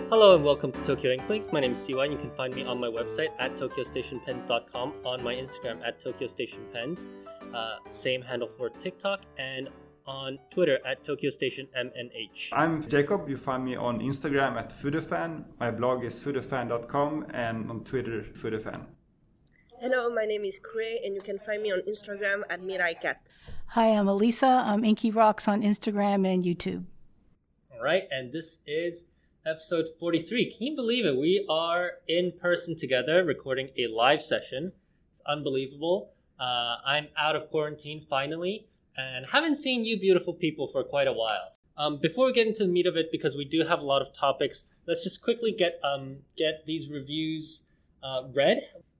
Hello and welcome to Tokyo Inklings. My name is Siwan. You can find me on my website at tokyostationpens.com, on my Instagram at tokyostationpens, same handle for TikTok, and on Twitter at tokyostationmnh. I'm Jacob. You find me on Instagram at foodafan. My blog is foodafan.com and on Twitter, foodafan. Hello, my name is Khuê, and you can find me on Instagram at miraikat. Hi, I'm Alesa. I'm Inky Rocks on Instagram and YouTube. All right, and this is episode 43. Can you believe it? We are in person together recording a live session. It's unbelievable. I'm out of quarantine finally and haven't seen you beautiful people for quite a while. Before we get into the meat of it, because we do have a lot of topics, let's just quickly get these reviews read.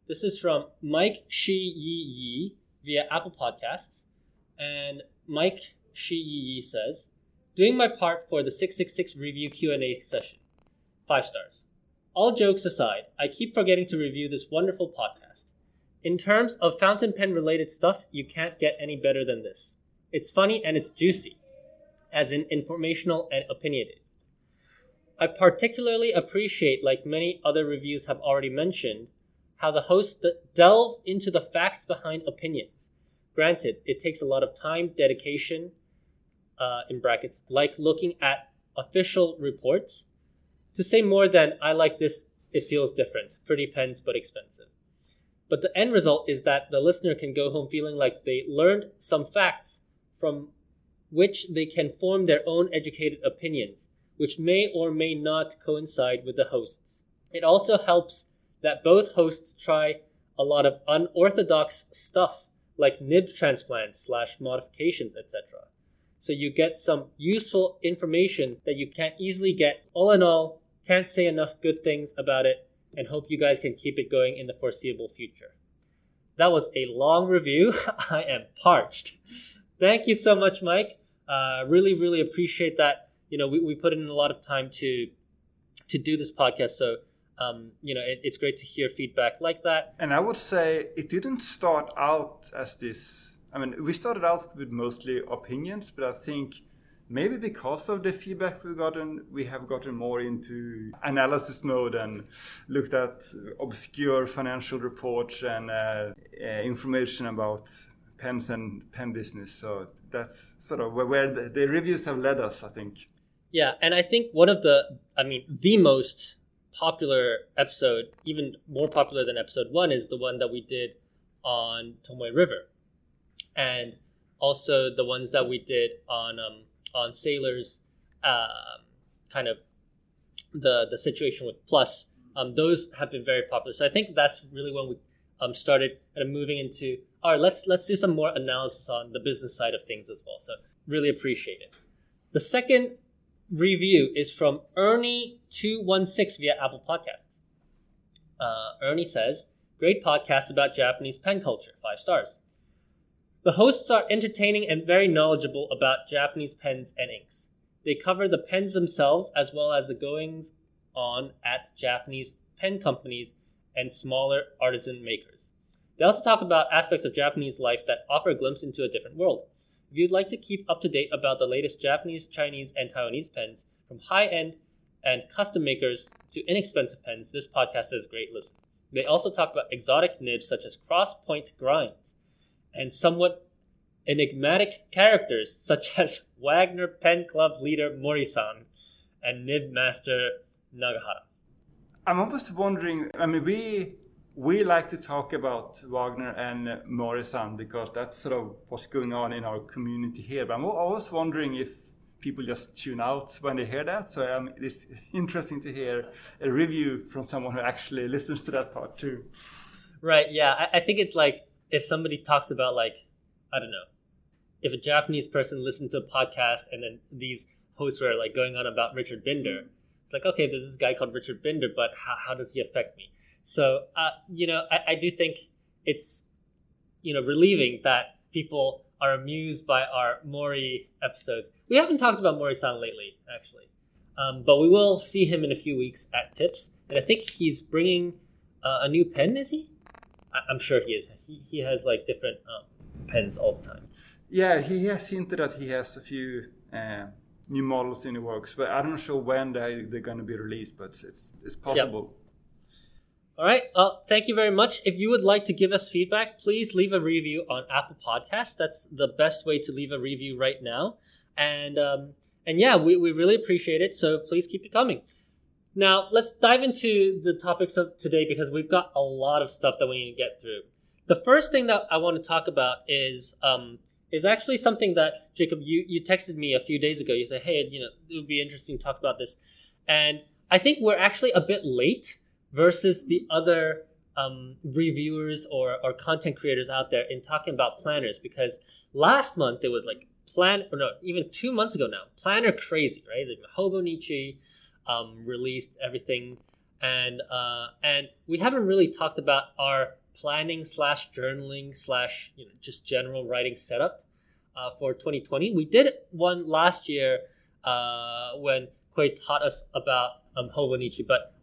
This is from Mike Shi Yi via Apple Podcasts. And Mike Shi Yi says, doing my part for the 666 review Q&A session. 5 stars. All jokes aside, I keep forgetting to review this wonderful podcast. In terms of fountain pen related stuff, you can't get any better than this. It's funny and it's juicy, as in informational and opinionated. I particularly appreciate, like many other reviews have already mentioned, how the hosts delve into the facts behind opinions. Granted, it takes a lot of time, dedication, in brackets, like looking at official reports, to say more than I like this, it feels different, pretty pens but expensive. But the end result is that the listener can go home feeling like they learned some facts from which they can form their own educated opinions, which may or may not coincide with the hosts. It also helps that both hosts try a lot of unorthodox stuff like nib transplants / modifications, etc. So you get some useful information that you can't easily get. All in all, can't say enough good things about it, and hope you guys can keep it going in the foreseeable future. That was a long review. I am parched. Thank you so much, Mike. Really, really appreciate that. You know, we put in a lot of time to do this podcast, so it's great to hear feedback like that. And I would say it didn't start out as this. I mean, we started out with mostly opinions, but I think maybe because of the feedback we have gotten more into analysis mode and looked at obscure financial reports and information about pens and pen business. So that's sort of where the reviews have led us, I think. Yeah, and I think one of the most popular episode, even more popular than episode 1, is the one that we did on Tomoe River. And also the ones that we did on sailors, kind of the situation with Plus, those have been very popular. So I think that's really when we started kind of moving into, all right, let's do some more analysis on the business side of things as well. So really appreciate it. The second review is from Ernie216 via Apple Podcasts. Ernie says, great podcast about Japanese pen culture, 5 stars. The hosts are entertaining and very knowledgeable about Japanese pens and inks. They cover the pens themselves as well as the goings on at Japanese pen companies and smaller artisan makers. They also talk about aspects of Japanese life that offer a glimpse into a different world. If you'd like to keep up to date about the latest Japanese, Chinese, and Taiwanese pens, from high-end and custom makers to inexpensive pens, this podcast is a great listen. They also talk about exotic nibs such as cross-point grinds, and somewhat enigmatic characters such as Wagner Pen Club leader Mori-san and nib master Nagahara. I'm almost wondering, I mean, we like to talk about Wagner and Mori-san because that's sort of what's going on in our community here. But I'm always wondering if people just tune out when they hear that. So it's interesting to hear a review from someone who actually listens to that part too. Right, yeah. I think it's like if somebody talks about, like, I don't know, if a Japanese person listened to a podcast and then these hosts were like going on about Richard Binder, it's like, okay, there's this guy called Richard Binder, but how does he affect me? So, I do think it's, relieving that people are amused by our Mori episodes. We haven't talked about Mori-san lately, actually. But we will see him in a few weeks at Tips. And I think he's bringing a new pen, is he? I'm sure he is. He has like different pens all the time. Yeah, he has hinted that he has a few new models in the works, but I'm not sure when they're going to be released, but it's possible. Yep. All right. Thank you very much. If you would like to give us feedback, please leave a review on Apple Podcasts. That's the best way to leave a review right now. And yeah, we really appreciate it. So please keep it coming. Now, let's dive into the topics of today because we've got a lot of stuff that we need to get through. The first thing that I want to talk about is actually something that, Jacob, you texted me a few days ago. You said, hey, it would be interesting to talk about this. And I think we're actually a bit late versus the other reviewers or content creators out there in talking about planners, because last month it was like even 2 months ago now, planner crazy, right? Like Hobonichi released everything, and we haven't really talked about our planning / journaling / just general writing setup for 2020. We did one last year when Khuê taught us about Hobonichi, but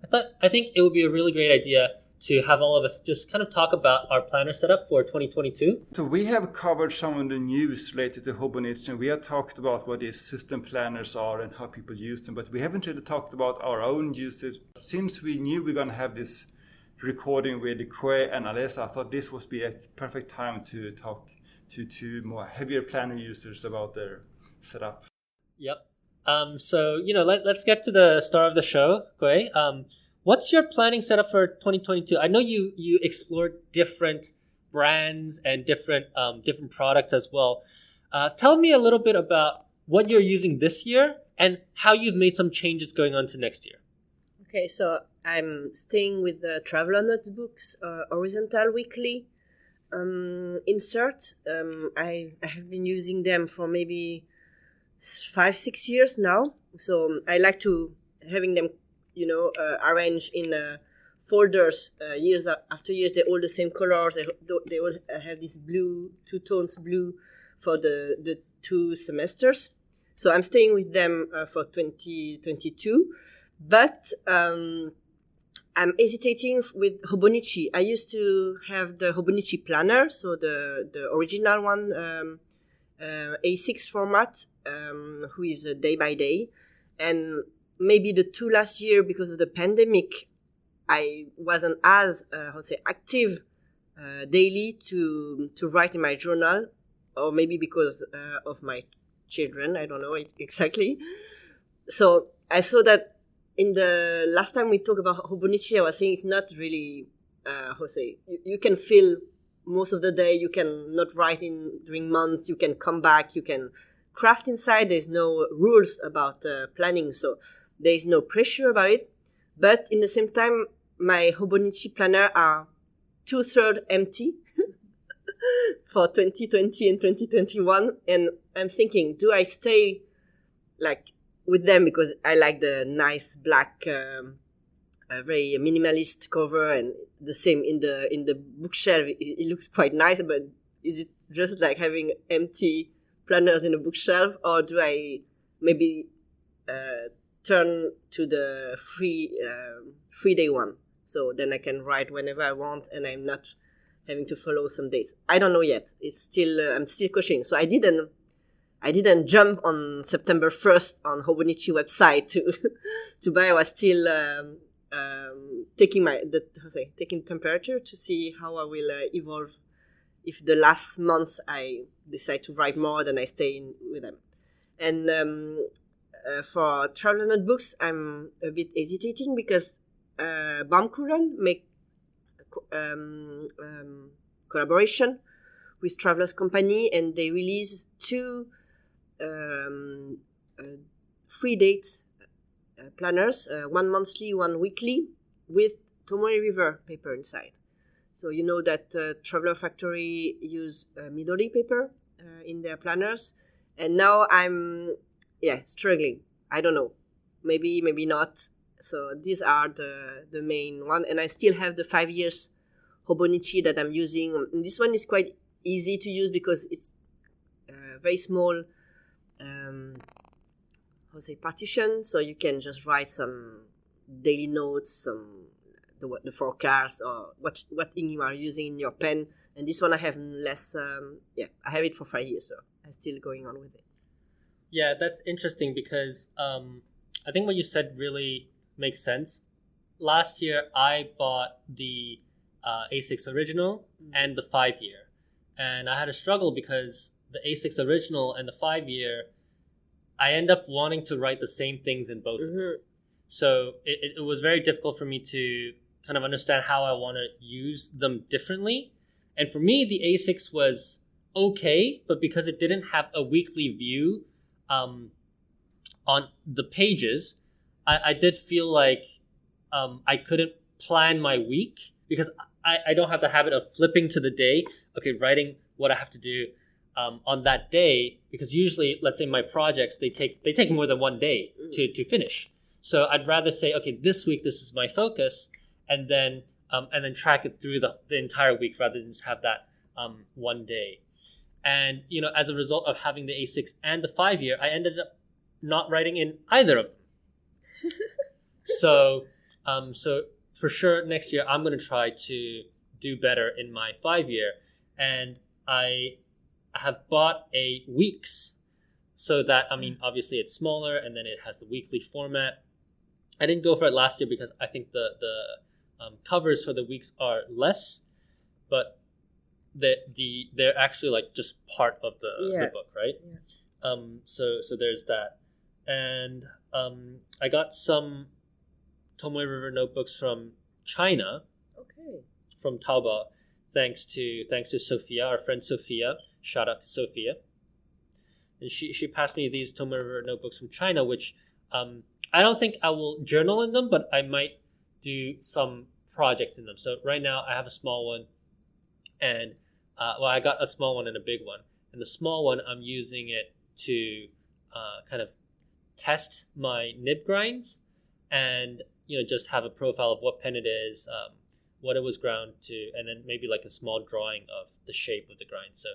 I think it would be a really great idea to have all of us just kind of talk about our planner setup for 2022. So we have covered some of the news related to Hobonichi, and we have talked about what these system planners are and how people use them, but we haven't really talked about our own usage. Since we knew we were going to have this recording with Khuê and Alesa, I thought this would be a perfect time to talk to two more heavier planner users about their setup. Yep. So, let's get to the start of the show, Khuê. What's your planning setup for 2022? I know you explored different brands and different products as well. Tell me a little bit about what you're using this year and how you've made some changes going on to next year. Okay, so I'm staying with the Traveler Notebooks Horizontal Weekly insert. I have been using them for maybe 5-6 years now. So I like to having them, arranged in folders years after years. They're all the same colors. They all have this blue, 2 tones blue for the 2 semesters. So I'm staying with them for 2022. But I'm hesitating with Hobonichi. I used to have the Hobonichi planner, so the original one, A6 format, who is day by day. And maybe the 2 last year, because of the pandemic, I wasn't as active daily to write in my journal, or maybe because of my children. I don't know exactly. So I saw that in the last time we talked about Hobonichi, I was saying it's not really you can feel most of the day. You can not write during months. You can come back. You can craft inside. There's no rules about planning, so there is no pressure about it. But in the same time, my Hobonichi planner are 2/3 empty for 2020 and 2021. And I'm thinking, do I stay with them because I like the nice black, very minimalist cover, and the same in the bookshelf. It looks quite nice, but is it just like having empty planners in a bookshelf, or do I maybe turn to the free day one? So then I can write whenever I want, and I'm not having to follow some dates. I don't know yet. It's still I'm still questioning. So I didn't jump on September 1st on Hobonichi website to buy. I was still taking temperature to see how I will evolve. If the last month I decide to write more, then I stay with them. And for travel notebooks, I'm a bit hesitating because Baumkuren make collaboration with Travelers Company, and they release 2 free date planners, one monthly, one weekly, with Tomoe River paper inside. So you know that Traveler Factory use Midori paper in their planners, and now I'm struggling. I don't know, maybe not. So these are the main one, and I still have the 5 years Hobonichi that I'm using. And this one is quite easy to use because it's very small. Partition, so you can just write some daily notes, the forecast, or what thing you are using in your pen. And this one I have less. I have it for 5 years, so I'm still going on with it. Yeah, that's interesting because I think what you said really makes sense. Last year, I bought the A6 Original and the 5-year. And I had a struggle because the A6 Original and the 5-year, I end up wanting to write the same things in both of them. So it was very difficult for me to kind of understand how I want to use them differently. And for me, the A6 was okay, but because it didn't have a weekly view on the pages, I did feel like I couldn't plan my week because I don't have the habit of flipping to the day, writing what I have to do on that day, because usually, let's say my projects, they take more than one day to finish. So I'd rather say, okay, this week this is my focus, and then track it through the entire week rather than just have that one day. And as a result of having the A6 and the 5-year, I ended up not writing in either of them. So for sure next year I'm going to try to do better in my 5-year, and I have bought a weeks, so that obviously it's smaller and then it has the weekly format. I didn't go for it last year because I think the covers for the weeks are less, but they're actually like just part of the book, right? Yeah. So there's that, and I got some Tomoe River notebooks from China, from Taobao, thanks to Sophia, our friend Sophia. Shout out to Sophia. And she passed me these Tomoe River notebooks from China, which I don't think I will journal in them, but I might do some projects in them. So right now I have a small one, and I got a small one and a big one. And the small one, I'm using it to kind of test my nib grinds, and just have a profile of what pen it is, what it was ground to, and then maybe like a small drawing of the shape of the grind. So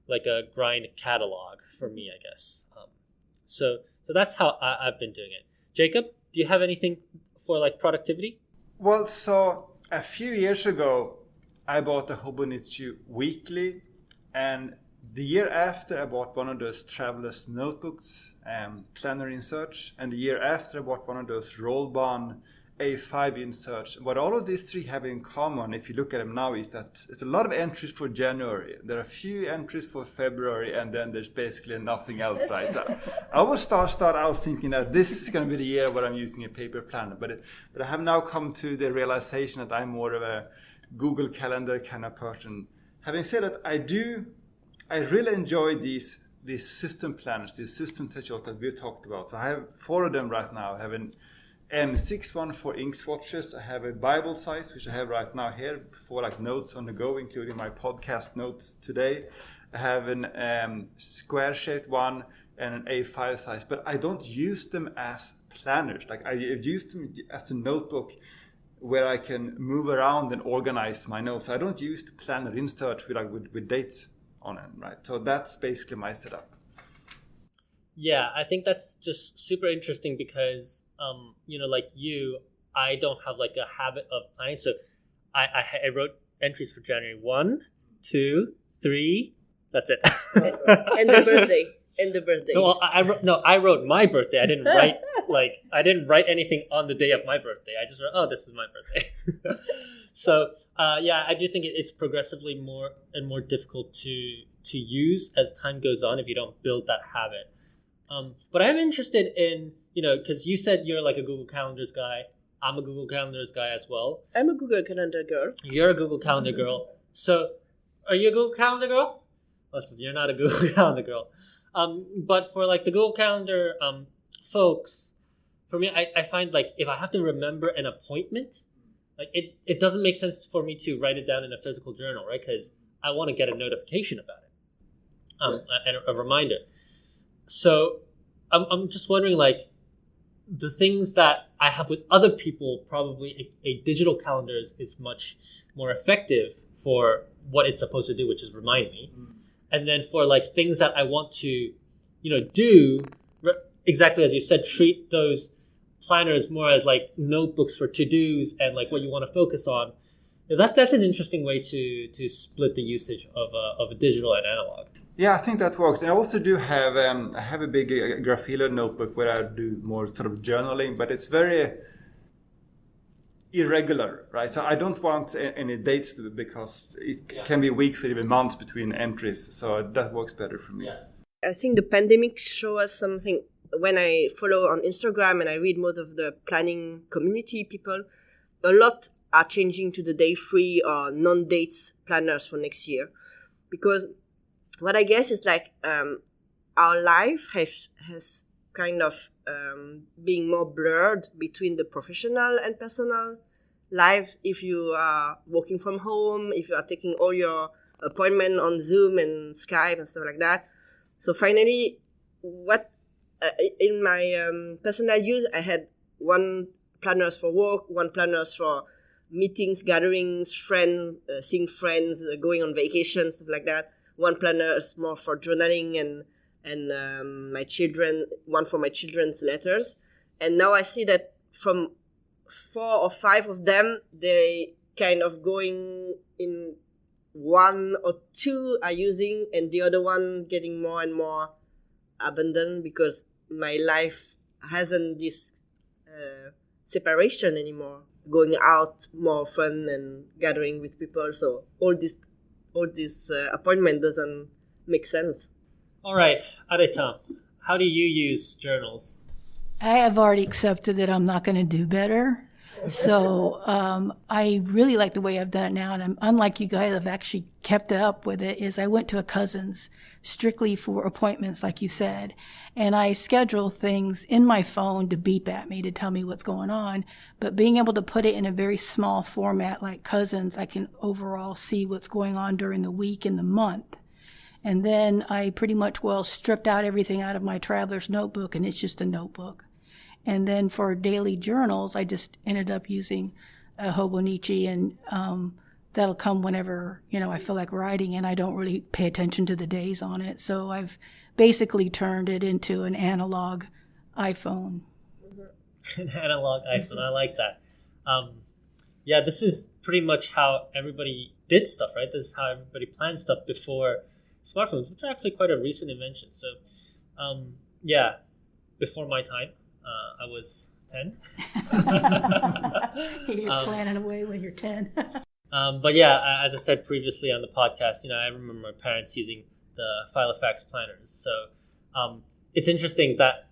like a grind catalog for me, I guess. So that's how I've been doing it. Jacob, do you have anything for like productivity? Well, so a few years ago, I bought a Hobonichi Weekly, and the year after I bought one of those traveler's notebooks, planner inserts, and the year after I bought one of those Rollbahn A5 inserts. What all of these three have in common, if you look at them now, is that it's a lot of entries for January. There are a few entries for February, and then there's basically nothing else, right? So I always start out thinking that this is going to be the year where I'm using a paper planner, but I have now come to the realization that I'm more of a Google Calendar kind of person. Having said that, I really enjoy these system planners, these system techniques that we talked about. So I have 4 of them right now. I have an M6 one for ink swatches. I have a Bible size, which I have right now here for like notes on the go, including my podcast notes today. I have an square shaped one and an A5 size, but I don't use them as planners. Like I use them as a notebook where I can move around and organize my notes. I don't use the planner insert with dates on it, right? So that's basically my setup. Yeah, I think that's just super interesting because, like you, I don't have like a habit of planning. So I wrote entries for January 1, 2, 3. That's it. And the birthday. No, I wrote my birthday. I didn't write anything on the day of my birthday. I just wrote, oh, this is my birthday. So I do think it's progressively more and more difficult to use as time goes on if you don't build that habit. But I'm interested in, because you said you're like a Google Calendars guy. I'm a Google Calendars guy as well. I'm a Google Calendar girl. You're a Google Calendar girl. So are you a Google Calendar girl? Listen, you're not a Google Calendar girl. But for like the Google Calendar folks, for me, I find like if I have to remember an appointment, like it doesn't make sense for me to write it down in a physical journal, right? Because I want to get a notification about it, and a reminder. So I'm just wondering, like, the things that I have with other people, probably a digital calendar is much more effective for what it's supposed to do, which is remind me. And then for like things that I want to, do, exactly as you said, treat those planners more as like notebooks for to-dos and like what you want to focus on. That's an interesting way to split the usage of a digital and analog. Yeah, I think that works. And I also do have I have a big Graphilo notebook where I do more sort of journaling, but it's very irregular, right? So I don't want any dates because it can be weeks or even months between entries. So that works better for me. Yeah. I think the pandemic showed us something. When I follow on Instagram and I read most of the planning community people, a lot are changing to the day-free or non-dates planners for next year. Because what I guess is like our life has kind of being more blurred between the professional and personal life. If you are working from home, if you are taking all your appointment on Zoom and Skype and stuff like that. So finally, what in my personal use, I had one planners for work, one planners for meetings, gatherings, friends, seeing friends, going on vacation, stuff like that. One planner is more for journaling and my children, one for my children's letters. And now I see that from 4 or 5 of them, they kind of going in 1 or 2 are using, and the other one getting more and more abundant because my life hasn't this separation anymore. Going out more fun and gathering with people. So all this appointment doesn't make sense. All right, Areta, how do you use journals? I have already accepted that I'm not going to do better. So I really like the way I've done it now. And I'm, unlike you guys, I've actually kept up with it. Is I went to a cousin's strictly for appointments, like you said. And I schedule things in my phone to beep at me to tell me what's going on. But being able to put it in a very small format like cousins, I can overall see what's going on during the week and the month. And then I pretty much stripped out everything out of my traveler's notebook, and it's just a notebook. And then for daily journals, I just ended up using a Hobonichi, and that'll come whenever, I feel like writing, and I don't really pay attention to the days on it. So I've basically turned it into an analog iPhone. An analog iPhone, I like that. This is pretty much how everybody did stuff, right? This is how everybody planned stuff before smartphones, which are actually quite a recent invention. So, before my time. I was 10. You're planning away when you're 10. As I said previously on the podcast, I remember my parents using the Filofax planners. So it's interesting that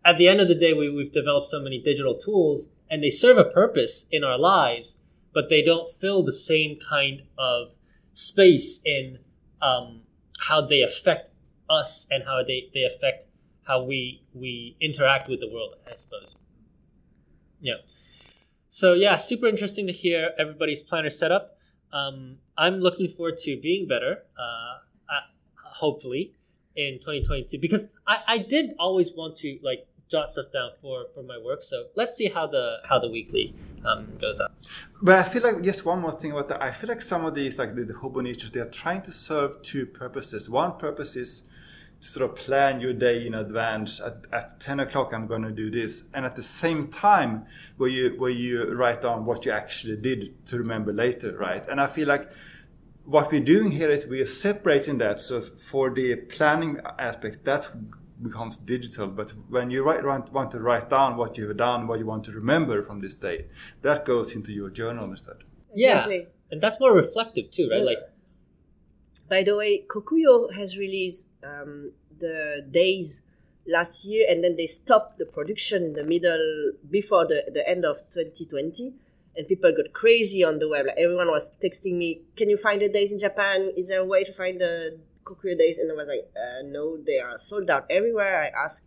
at the end of the day, we've developed so many digital tools, and they serve a purpose in our lives, but they don't fill the same kind of space in how they affect us and how they affect how we interact with the world, I suppose. Yeah. So super interesting to hear everybody's planner setup. I'm looking forward to being better, hopefully, in 2022, because I did always want to jot stuff down for my work. So let's see how the weekly goes up. But I feel like just one more thing about that. I feel like some of these, like the Hobonichis, they are trying to serve 2 purposes. One purpose is to sort of plan your day in advance. At 10 o'clock, I'm going to do this. And at the same time, where you write down what you actually did to remember later, right? And I feel like what we're doing here is we are separating that. So for the planning aspect, that becomes digital. But when you want to write down what you've done, what you want to remember from this day, that goes into your journal instead. Yeah, and that's more reflective too, right? By the way, Kokuyo has released the days last year, and then they stopped the production in the middle before the end of 2020, and people got crazy on the web. Like everyone was texting me, "Can you find the days in Japan? Is there a way to find the Kokuyo days?" And I was like, "No, they are sold out everywhere." I asked,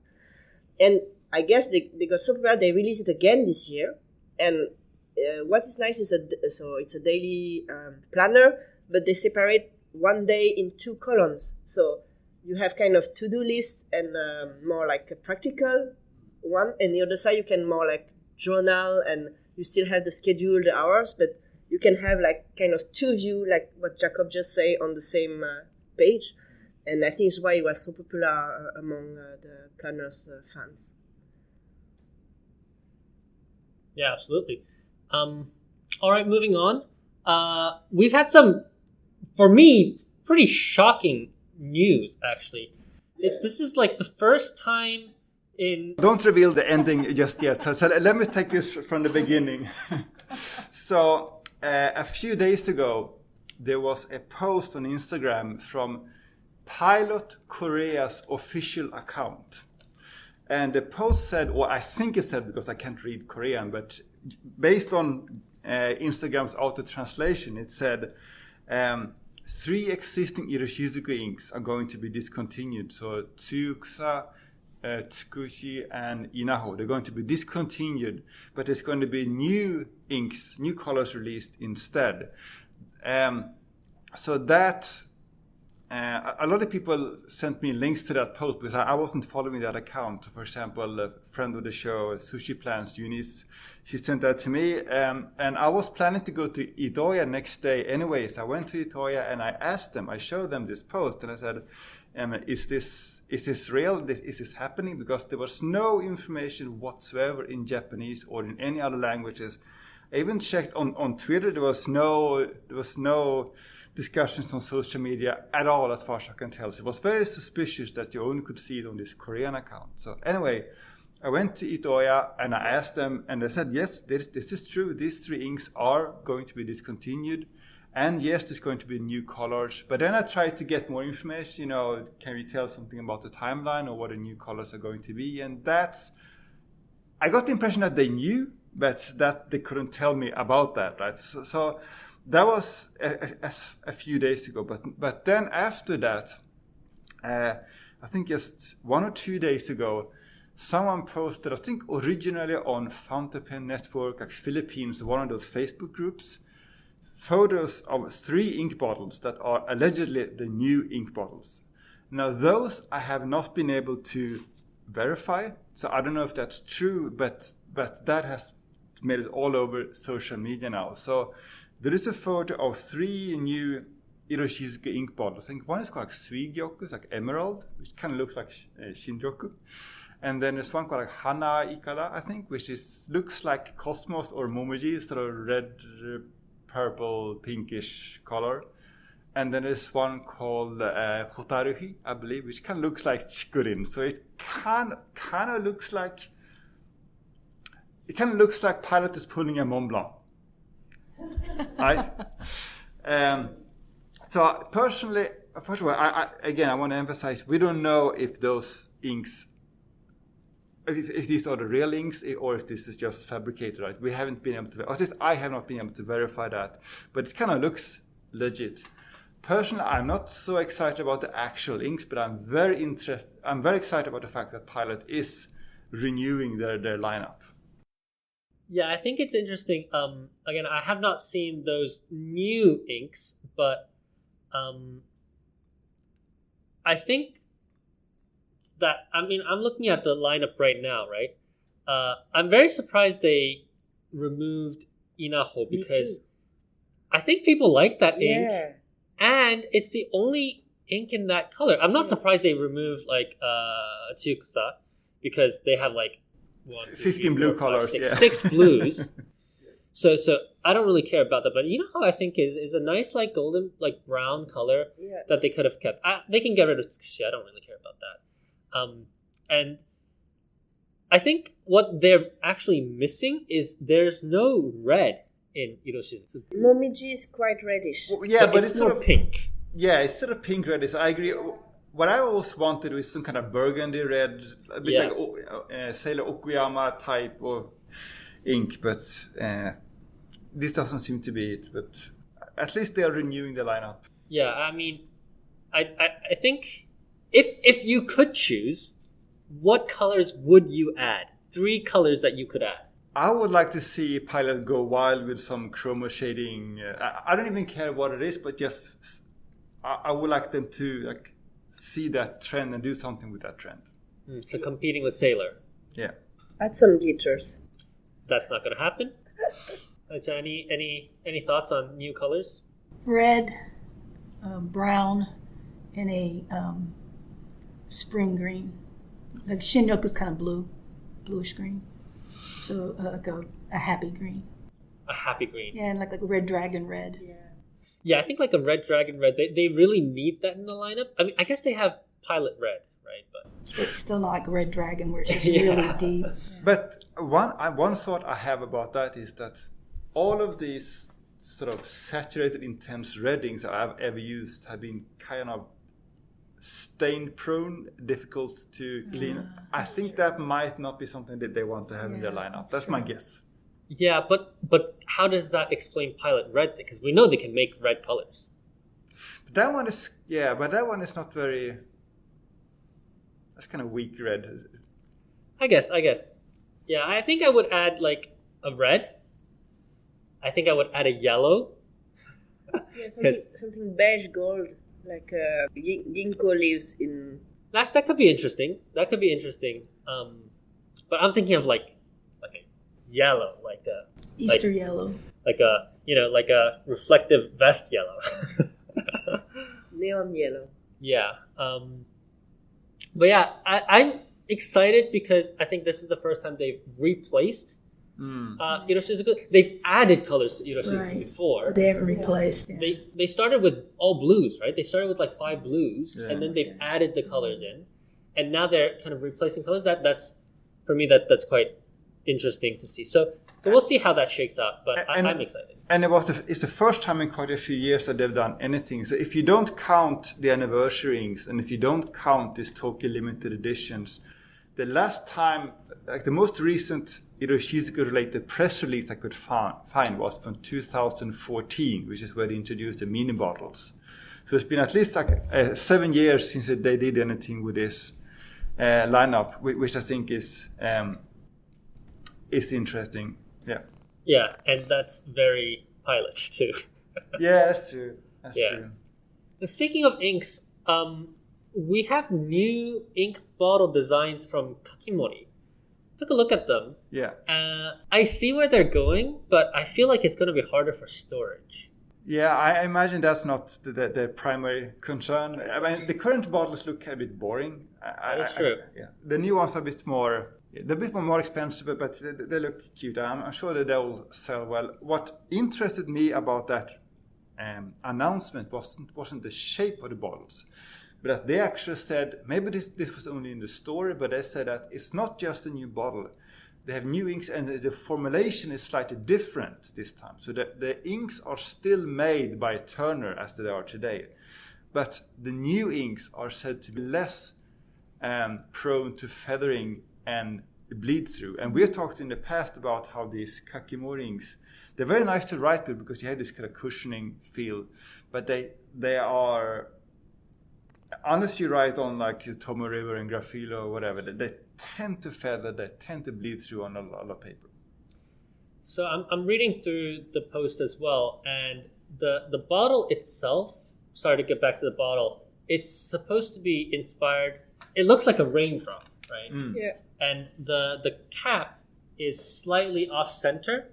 and I guess they got so popular they released it again this year. And what is nice is so it's a daily planner, but they separate one day in 2 columns. So you have kind of to-do list and more like a practical one, and the other side you can more like journal, and you still have the schedule, the hours, but you can have like kind of 2 view, like what Jacob just said, on the same page. And I think it's why it was so popular among the planners fans. Yeah, absolutely. All right, moving on. We've had some, for me, pretty shocking news, actually. This is like the first time in... Don't reveal the ending just yet. So let me take this from the beginning. So a few days ago, there was a post on Instagram from Pilot Korea's official account. And the post said, or I think it said, because I can't read Korean, but based on Instagram's auto translation, it said 3 existing Iroshizuku inks are going to be discontinued. So Tsukusa, Tsukushi, and Inaho, they're going to be discontinued, but there's going to be new inks, new colors released instead. So that a lot of people sent me links to that post because I wasn't following that account. For example, a friend of the show, Sushi Plans Eunice, she sent that to me, and I was planning to go to Itoya next day anyways. I went to Itoya and I asked them, I showed them this post, and I said, is this real? Is this happening? Because there was no information whatsoever in Japanese or in any other languages. I even checked on Twitter. There was no discussions on social media at all, as far as I can tell. So it was very suspicious that you only could see it on this Korean account. So anyway, I went to Itoya and I asked them, and they said, yes, this is true. These 3 inks are going to be discontinued. And yes, there's going to be new colors. But then I tried to get more information, can we tell something about the timeline or what the new colors are going to be? And I got the impression that they knew, but that they couldn't tell me about that, right? So that was a few days ago. But then after that, I think just 1 or 2 days ago, someone posted, I think originally on Fountain Pen Network, like Philippines, one of those Facebook groups, photos of 3 ink bottles that are allegedly the new ink bottles. Now those I have not been able to verify, so I don't know if that's true, but that has made it all over social media now. So there is a photo of 3 new Iroshizuku ink bottles. I think one is called like Suigyoku, it's like emerald, which kind of looks like Shinryoku. And then there's one called like Hana Ikara, I think, which looks like Cosmos or Momoji, sort of red, purple, pinkish color. And then there's one called Hotaruhi, I believe, which kind of looks like Chikurin. So it kind of looks like Pilot is pulling a Mont Blanc. Right? So personally, first of all, I want to emphasize, we don't know if those inks, if these are the real inks or if this is just fabricated, right? We haven't been able to, or at least I have not been able to verify that, but it kind of looks legit. Personally, I'm not so excited about the actual inks, but I'm very excited about the fact that Pilot is renewing their lineup. Yeah, I think it's interesting. Again, I have not seen those new inks, but I think that, I'm looking at the lineup right now, right? I'm very surprised they removed Inaho because I think people like that ink, and it's the only ink in that color. I'm not surprised they removed like Tsukusa because they have like 15 blue colors, 6 blues. So I don't really care about that, but Inaho I think is a nice like golden like brown color that they could have kept. They can get rid of Tsukushi. I don't really care about that. And I think what they're actually missing is there's no red in Iroshizuku. Momiji is quite reddish. Well, yeah, but it's more pink. Yeah, it's sort of pink reddish. I agree. What I always wanted was some kind of burgundy red, a bit like Sailor Okuyama type of ink, but this doesn't seem to be it. But at least they are renewing the lineup. Yeah, I think if you could choose, what colors would you add? 3 colors that you could add. I would like to see Pilot go wild with some chroma shading. I don't even care what it is, but just I would like them to see that trend and do something with that trend. So competing with Sailor. Yeah. Add some glitters. That's not going to happen. Johnny, any thoughts on new colors? Red, brown, and a spring green. Like Shinryoku's kind of bluish green. So like a happy green. A happy green. Yeah, and like a red dragon red. Yeah, I think like a Red Dragon Red, they really need that in the lineup. I mean, I guess they have Pilot Red, right? But It's still not like Red Dragon, where it's just Yeah. really deep. But one thought I have about that is that all of these sort of saturated, intense red inks I've ever used have been kind of stain prone, difficult to clean. I think that might not be something that they want to have in their lineup. That's my guess. yeah, but how does that explain Pilot Red? Because we know they can make red colors. But that one is not very. That's kind of weak red. I guess. Yeah, I think I would add like a red. I think I would add a yellow. Yeah, something beige gold, like ginkgo leaves in. That could be interesting. But I'm thinking of like a yellow, like a Easter yellow. like a reflective vest yellow. Neon yellow. Yeah. But yeah, I'm excited because I think this is the first time they've replaced Iroshizuku. They've added colors to Iroshizuku before. They haven't replaced. Yeah. They started with all blues, right? They started with like 5 blues, and then they've added the colors in, and now they're kind of replacing colors. That's for me that's quite interesting to see. So we'll see how that shakes out. But I'm excited. And it's the first time in quite a few years that they've done anything. So if you don't count the anniversary inks, and if you don't count these Tokyo limited editions, the last time, like the most recent Iroshizuku related press release I could find was from 2014, which is where they introduced the mini bottles. So it's been at least like 7 years since they did anything with this lineup, which I think is interesting. Yeah, and that's very Pilot too. Yeah, that's true. That's true. And speaking of inks, we have new ink bottle designs from Kakimori. Took a look at them. Yeah. I see where they're going, but I feel like it's going to be harder for storage. Yeah, I imagine that's not the primary concern. I mean, the current bottles look a bit boring. That's true. Yeah. The new ones are a bit more. They're a bit more expensive, but they look cute. I'm sure that they'll sell well. What interested me about that announcement wasn't the shape of the bottles, but that they actually said, maybe this was only in the story, but they said that it's not just a new bottle. They have new inks, and the formulation is slightly different this time. So the inks are still made by Turner as they are today, but the new inks are said to be less prone to feathering and bleed through. And we have talked in the past about how these Kakimori inks, they're very nice to write with because you have this kind of cushioning feel, but they are, unless you write on like Tomo River and Graphilo or whatever, they tend to feather, they tend to bleed through on a lot of paper. So I'm reading through the post as well, and the bottle itself, sorry to get back to the bottle, it's supposed to be inspired, it looks like a raindrop, right? Yeah. And the cap is slightly off center.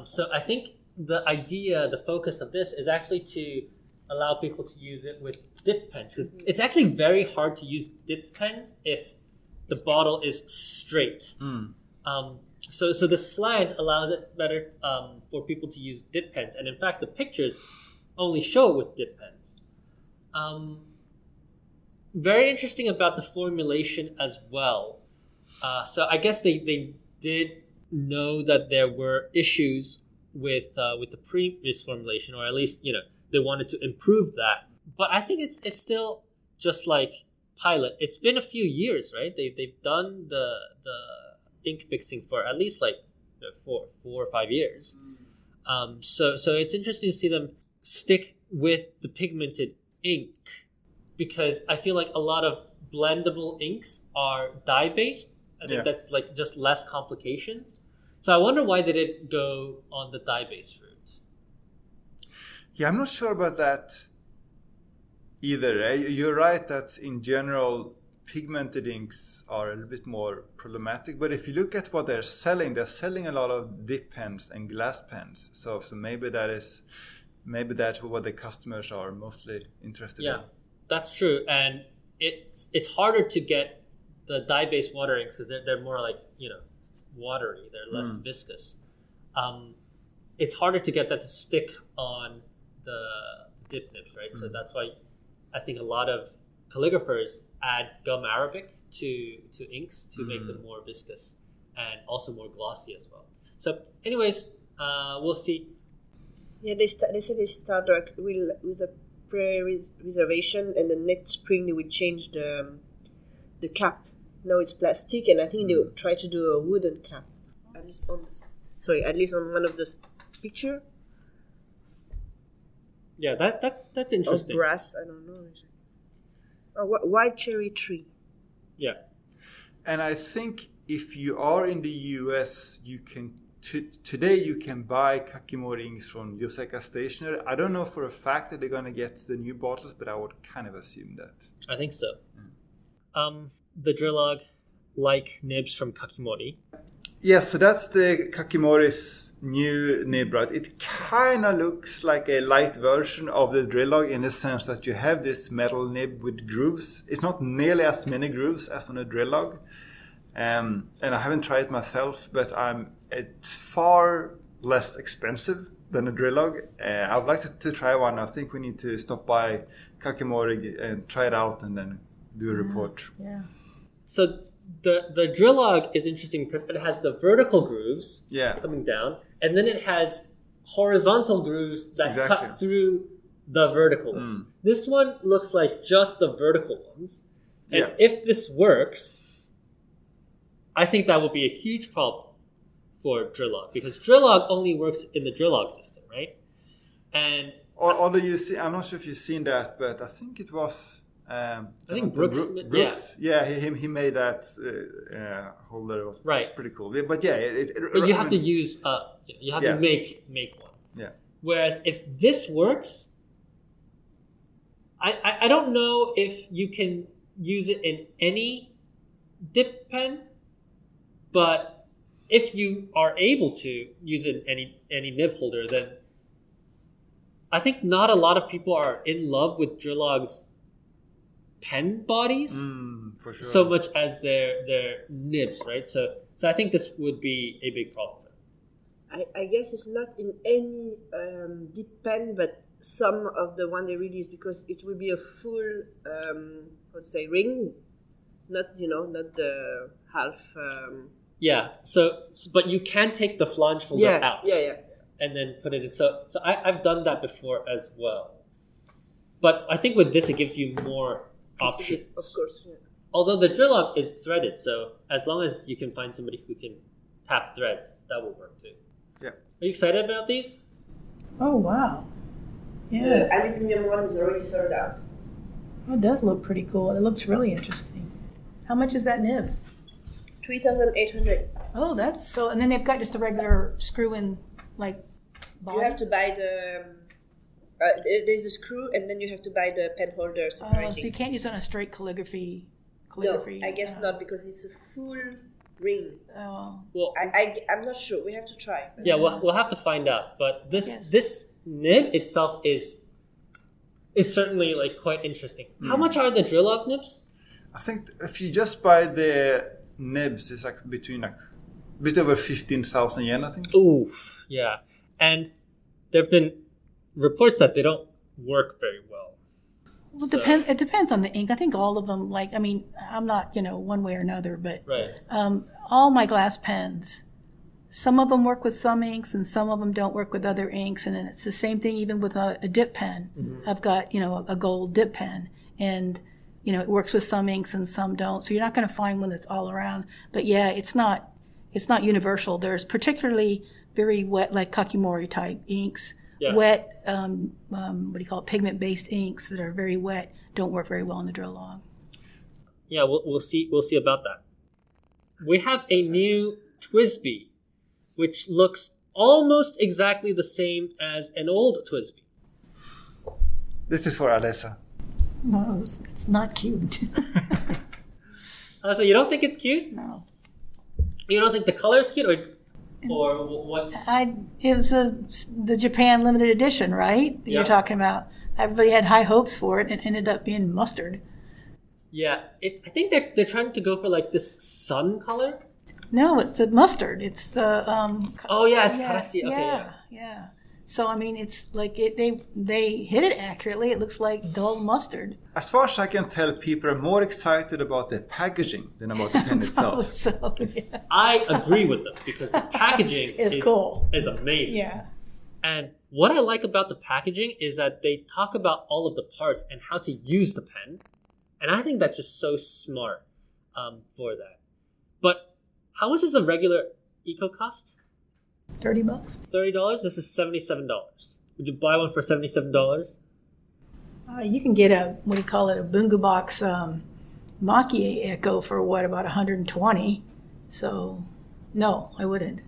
So I think the focus of this is actually to allow people to use it with dip pens, because it's actually very hard to use dip pens if the bottle is straight. So the slant allows it better for people to use dip pens, and in fact the pictures only show it with dip pens. Very interesting about the formulation as well. So I guess they did know that there were issues with the previous formulation, or at least they wanted to improve that. But I think it's still just like Pilot. It's been a few years, right? They've done the ink mixing for at least like 4 or 5 years. So it's interesting to see them stick with the pigmented ink, because I feel like a lot of blendable inks are dye-based. I think that's like just less complications. So I wonder why they didn't go on the dye-based route. Yeah, I'm not sure about that either. You're right that in general, pigmented inks are a little bit more problematic. But if you look at what they're selling a lot of dip pens and glass pens. So maybe that's what the customers are mostly interested in. Yeah, that's true. And it's harder to get the dye-based water inks because they're more like watery. They're less viscous. It's harder to get that to stick on the dip nibs, right? So that's why I think a lot of calligraphers add gum arabic to inks to make them more viscous and also more glossy as well. So, anyways, we'll see. Yeah, they said they start with a pre-reservation, and the next spring they will change the cap. Now it's plastic, and I think they will try to do a wooden cap. At least on one of the picture. Yeah, that's interesting. Or grass, I don't know. White cherry tree. Yeah. And I think if you are in the US, you can today you can buy kakimori inks from Shosaikan Stationery. I don't know for a fact that they're going to get the new bottles, but I would kind of assume that. I think so. The Drillog like nibs from Kakimori. Yeah, so that's the Kakimori's new nib, right? It kind of looks like a light version of the Drillog in the sense that you have this metal nib with grooves. It's not nearly as many grooves as on a Drillog. And I haven't tried it myself, but it's far less expensive than a Drillog. I would like to try one. I think we need to stop by Kakimori and try it out and then do a report. Yeah. So the Drillog is interesting because it has the vertical grooves coming down, and then it has horizontal grooves that cut through the vertical ones. This one looks like just the vertical ones. And if this works, I think that would be a huge problem for Drillog, because Drillog only works in the Drillog system, right? And although I'm not sure if you've seen that, but I think it was. I think Brooks. He made that holder. It was pretty cool. But but you have to use you have to make one. Yeah. Whereas if this works, I don't know if you can use it in any dip pen, but if you are able to use it in any nib holder, then I think not a lot of people are in love with Drillog's pen bodies for sure. so much as their nibs, right? So I think this would be a big problem for them. I guess it's not in any deep pen, but some of the one they release, because it will be a full ring, not the half. So but you can take the flange holder out. And then put it in. So I've done that before as well. But I think with this it gives you more options. Of course, yeah. Although the Drillog is threaded, so as long as you can find somebody who can tap threads, that will work too. Yeah. Are you excited about these? Oh, wow. Yeah. The aluminum one is already sold out. Oh, it does look pretty cool. It looks really interesting. How much is that nib? 3,800. Oh, that's so. And then they've got just a regular screw-in, body? You have to buy the. There's a screw, and then you have to buy the pen holder separately. Oh, so you can't use it on a straight calligraphy. No, I guess not, because it's a full ring. Oh. Well, I'm not sure. We have to try. Yeah, we'll have to find out. But this nib itself is certainly quite interesting. How much are the Drillog nibs? I think if you just buy the nibs, it's between a bit over 15,000 yen, I think. Oof, yeah. And there have been reports that they don't work very well. Well, it depends on the ink. I think all of them, I'm not, one way or another, but all my glass pens, some of them work with some inks and some of them don't work with other inks. And then it's the same thing even with a dip pen. Mm-hmm. I've got, a gold dip pen, and, it works with some inks and some don't. So you're not going to find one that's all around. But yeah, it's not universal. There's particularly very wet, like Kakimori type inks. Yeah. Wet, pigment-based inks that are very wet don't work very well in the Drillog. Yeah, we'll see about that. We have a new TWSBI, which looks almost exactly the same as an old TWSBI. This is for Alesa. No, it's not cute. So you don't think it's cute? No. You don't think the color is cute, or what's? It was the Japan limited edition, right? That you're talking about. I really had high hopes for it, and it ended up being mustard. Yeah, I think they're trying to go for this sun color. No, it's the mustard. It's the. It's karashi. Okay, yeah. So, I mean, it's like they hit it accurately. It looks like dull mustard. As far as I can tell, people are more excited about the packaging than about the pen Probably itself. so, yeah. I agree with them because the packaging It's cool. is amazing. Yeah. And what I like about the packaging is that they talk about all of the parts and how to use the pen. And I think that's just so smart for that. But how much does a regular Eco cost? $30. $30? This is $77. Would you buy one for $77? You can get a, what do you call it, a Bunga Box Maki Echo for what, about $120? So, no, I wouldn't.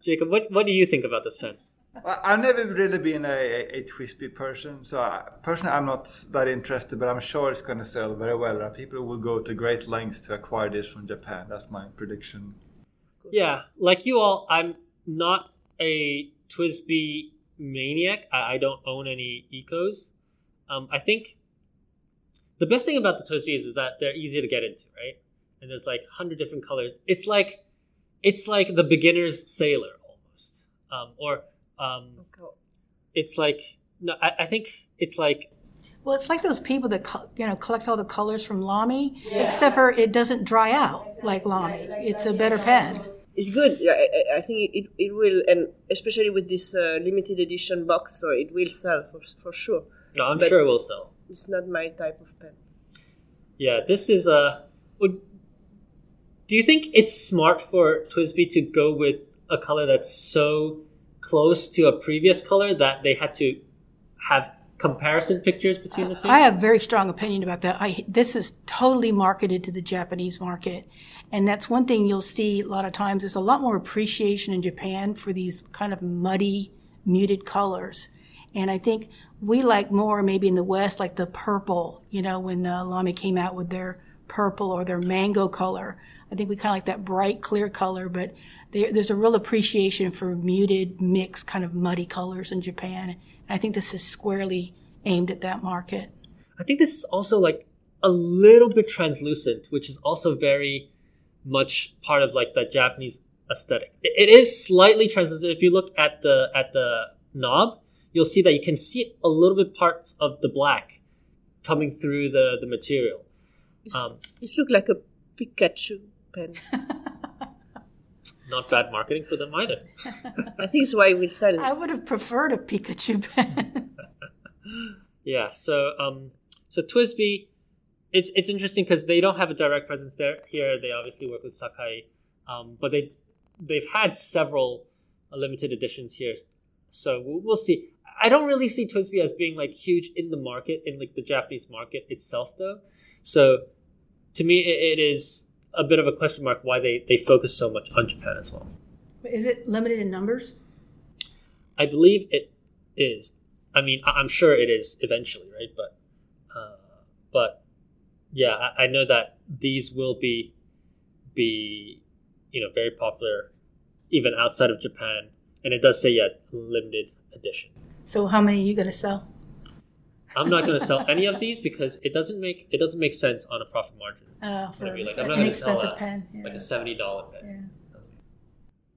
Jacob, what do you think about this pen? I've never really been a TWSBI person, so personally I'm not that interested, but I'm sure it's going to sell very well. And people will go to great lengths to acquire this from Japan. That's my prediction. Yeah, like you all, I'm not a TWSBI maniac. I don't own any Ecos. I think the best thing about the TWSBIs is that they're easy to get into, right? And there's like 100 different colors. It's like the beginner's sailor almost, it's like no. I think it's like. Well, it's like those people that collect all the colors from Lamy, except for it doesn't dry out like Lamy. It's a better pen. It's good. Yeah, I think it will, and especially with this limited edition box, so it will sell for sure. No, I'm sure it will sell. It's not my type of pen. Yeah, this is do you think it's smart for TWSBI to go with a color that's so close to a previous color that they had to have comparison pictures between the two? I have a very strong opinion about that. This is totally marketed to the Japanese market. And that's one thing you'll see a lot of times. There's a lot more appreciation in Japan for these kind of muddy, muted colors. And I think we like more maybe in the West, like the purple, when Lamy came out with their purple or their mango color. I think we kind of like that bright, clear color, but there's a real appreciation for muted, mixed, kind of muddy colors in Japan. And I think this is squarely aimed at that market. I think this is also like a little bit translucent, which is also very much part of like the Japanese aesthetic. It is slightly translucent. If you look at the knob, you'll see that you can see a little bit parts of the black coming through the material. It looks like a Pikachu pen. Not bad marketing for them either. I think it's why we sell it. I would have preferred a Pikachu pen. Yeah, so TWSBI, it's interesting because they don't have a direct presence there. Here, they obviously work with Sakai, but they've had several limited editions here. So we'll see. I don't really see TWSBI as being like huge in the market, in like the Japanese market itself, though. So to me, it is a bit of a question mark why they focus so much on Japan as well. Is it limited in numbers? I believe it is. I mean, I'm sure it is eventually, right? But yeah, I know that these will be very popular even outside of Japan, and it does say limited edition. So how many are you going to sell? I'm not going to sell any of these because it doesn't make sense on a profit margin. For I'm not an going to expensive sell pen. like a $70 pen. Yeah.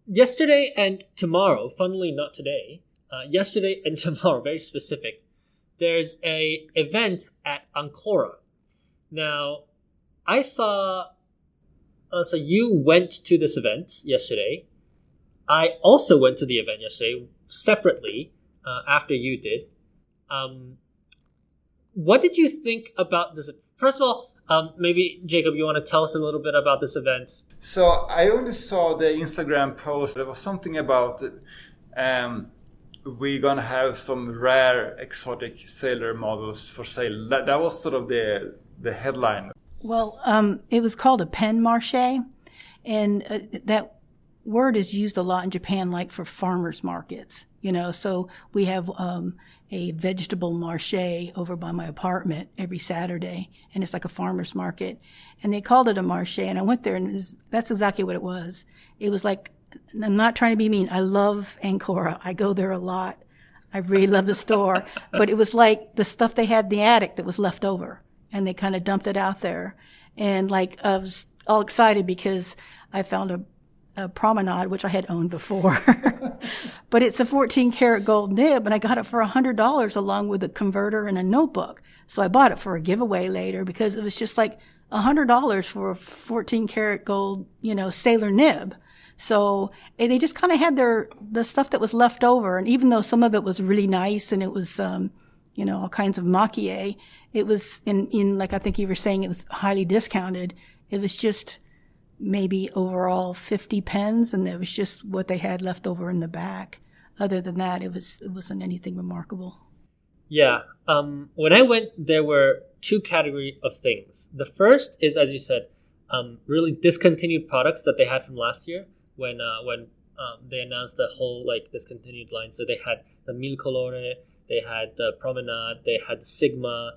Yesterday and tomorrow, funnily not today, yesterday and tomorrow, very specific, there's a event at Ancora. Now, I saw, so you went to this event yesterday. I also went to the event yesterday separately after you did. What did you think about this? First of all, maybe, Jacob, you want to tell us a little bit about this event? So I only saw the Instagram post. There was something about we're going to have some rare exotic sailor models for sale. That was sort of the headline. Well, it was called a pen marché, and that word is used a lot in Japan, like for farmers markets. So we have a vegetable marché over by my apartment every Saturday, and it's like a farmer's market. And they called it a marché, and I went there, and that's exactly what it was. It was like, I'm not trying to be mean, I love Ancora. I go there a lot. I really love the store. But it was like the stuff they had in the attic that was left over, and they kind of dumped it out there. And like I was all excited because I found a Promenade, which I had owned before. But it's a 14 karat gold nib, and I got it for $100 along with a converter and a notebook. So I bought it for a giveaway later because it was just like $100 for a 14 karat gold, sailor nib. So they just kind of had the stuff that was left over. And even though some of it was really nice and it was, all kinds of maquille, it was in like I think you were saying, it was highly discounted. It was just maybe overall 50 pens, and it was just what they had left over in the back. Other than that, it wasn't anything remarkable. Yeah. When I went, there were two categories of things. The first is, as you said, really discontinued products that they had from last year when they announced the whole discontinued line. So they had the Mil Colore, they had the Promenade, they had the Sigma,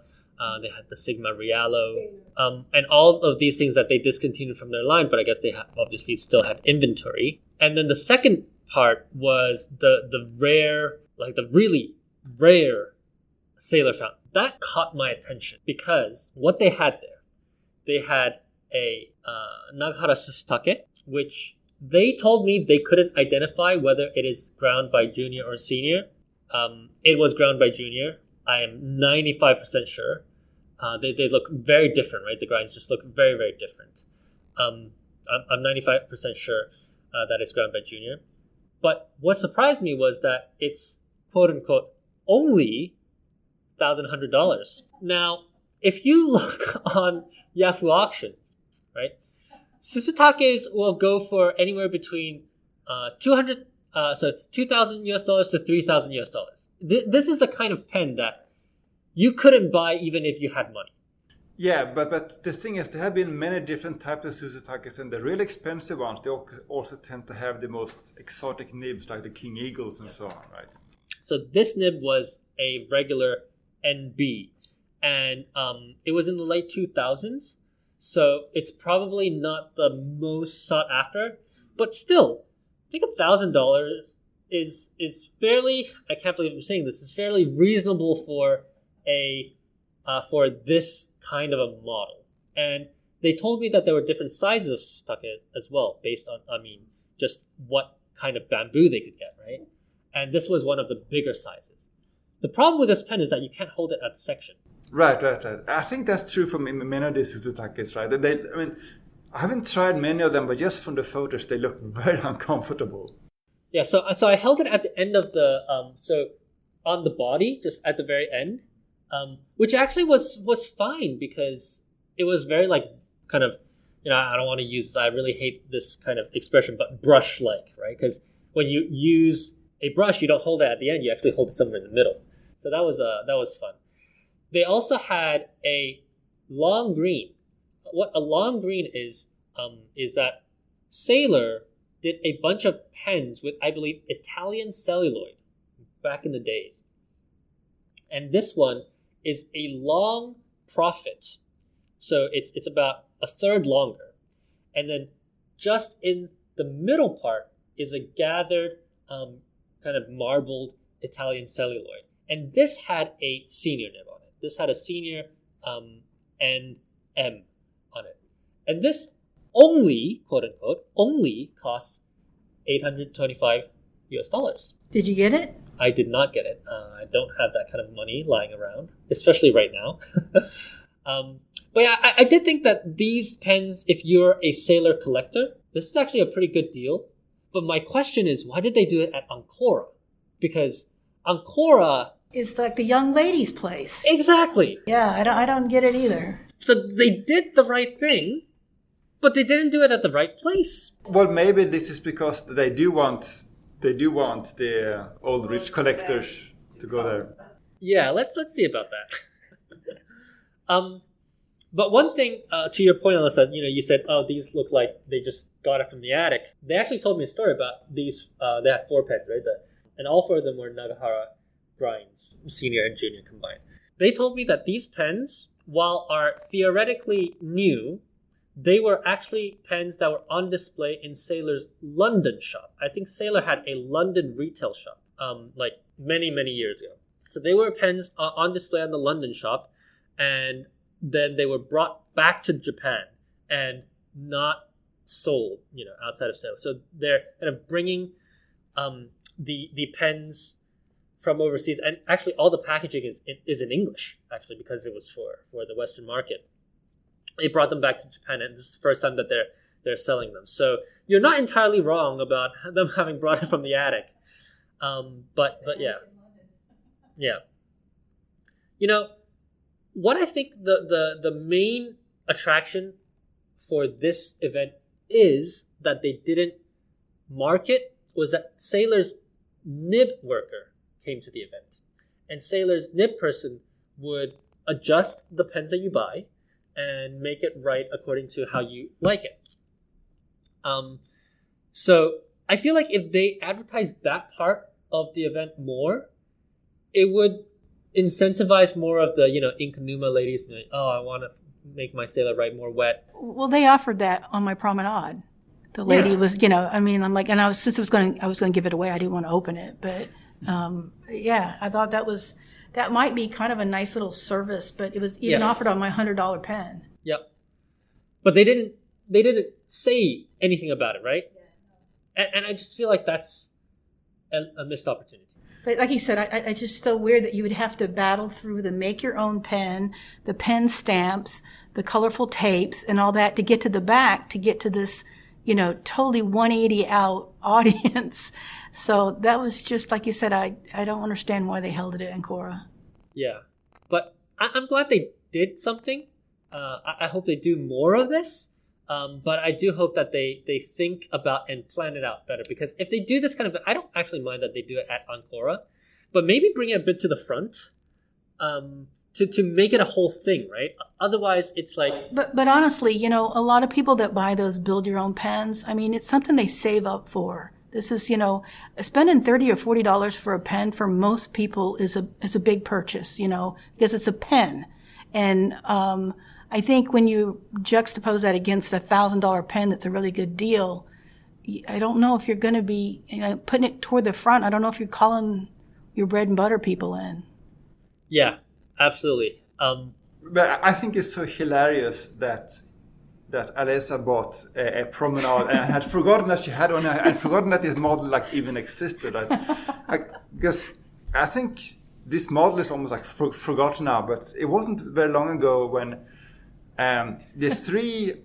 they had the Sigma Rialo, and all of these things that they discontinued from their line, but I guess they obviously still had inventory. And then the second part was the rare, the really rare sailor fountain. That caught my attention because what they had there, they had a Nagahara Susutake, which they told me they couldn't identify whether it is ground by junior or senior. It was ground by junior. I am 95% sure. They look very different, right? The grinds just look very, very different. I'm 95% sure that it's ground by junior. But what surprised me was that it's quote unquote only $1,100. Now, if you look on Yahoo Auctions, right, Susutakes will go for anywhere between $2,000 US to $3,000 US. This is the kind of pen that you couldn't buy even if you had money. Yeah, but the thing is, there have been many different types of Suzutakis, and the really expensive ones, they also tend to have the most exotic nibs, like the King Eagles and so on, right? So this nib was a regular NB, and it was in the late 2000s, so it's probably not the most sought after, but still, I think $1,000 is fairly, I can't believe I'm saying this, is fairly reasonable for this kind of a model. And they told me that there were different sizes of Susutake as well, based on, just what kind of bamboo they could get, right? And this was one of the bigger sizes. The problem with this pen is that you can't hold it at the section. Right. I think that's true for many of these Suzutakis, right? I haven't tried many of them, but just from the photos, they look very uncomfortable. Yeah, so I held it at the end of the, so on the body, just at the very end, which actually was fine because it was very kind of, I don't want to use, I really hate this kind of expression, but brush-like, right? Because when you use a brush, you don't hold it at the end, you actually hold it somewhere in the middle. So that was fun. They also had a long green. What a long green is that Sailor did a bunch of pens with, I believe, Italian celluloid back in the days. And this one is a long profit. So it's about a third longer. And then just in the middle part is a gathered, kind of marbled Italian celluloid. And this had a senior nib on it. This had a senior NM on it. And this only, quote unquote, only costs $825 US. Did you get it? I did not get it. I don't have that kind of money lying around, especially right now. But yeah, I did think that these pens, if you're a Sailor collector, this is actually a pretty good deal. But my question is, why did they do it at Ancora? Because Ancora... It's like the young ladies' place. Exactly. Yeah, I don't get it either. So they did the right thing, but they didn't do it at the right place. Well, maybe this is because they do want the old rich collectors to go there. Yeah, let's see about that. But one thing, to your point, Alesa, you said, oh, these look like they just got it from the attic. They actually told me a story about these. They had 4 pens, right? And all 4 of them were Nagahara grinds, senior and junior combined. They told me that these pens, while are theoretically new, they were actually pens that were on display in Sailor's London shop. I think Sailor had a London retail shop, many, many years ago. So they were pens on display on the London shop, and then they were brought back to Japan and not sold, outside of sales. So they're kind of bringing the pens from overseas, and actually all the packaging is in English, actually, because it was for the Western market. They brought them back to Japan, and this is the first time that they're selling them. So you're not entirely wrong about them having brought it from the attic. But yeah. What I think the main attraction for this event is that they didn't market was that Sailor's nib worker came to the event, and Sailor's nib person would adjust the pens that you buy and make it right according to how you like it. So I feel like if they advertised that part of the event more, it would incentivize more of the Inkanuma ladies being like, oh, I want to make my Sailor right more wet. Well, they offered that on my promenade. The lady was, I'm like, and I was going to give it away. I didn't want to open it, but I thought that might be kind of a nice little service, but it was even offered on my $100 pen. Yep. But they didn't say anything about it, right? Yeah. And I just feel like that's a missed opportunity. But like you said, I just so weird that you would have to battle through the make your own pen, the pen stamps, the colorful tapes, and all that to get to the back to get to this, totally 180 out audience. So that was just like you said. I don't understand why they held it at Ancora. Yeah, but I'm glad they did something. I hope they do more of this. But I do hope that they think about and plan it out better, because if they do this kind of, I don't actually mind that they do it at Ancora, but maybe bring it a bit to the front, to make it a whole thing, right? Otherwise, it's like. But honestly, a lot of people that buy those build your own pens, I mean, it's something they save up for. This is, spending $30 or $40 for a pen for most people is a big purchase, because it's a pen, and I think when you juxtapose that against a $1,000 pen that's a really good deal, I don't know if you're going to be putting it toward the front. I don't know if you're calling your bread and butter people in. Yeah, absolutely. But I think it's so hilarious that Alesa bought a promenade and had forgotten that she had one, and forgotten that this model even existed. Because I think this model is almost forgotten now, but it wasn't very long ago when the three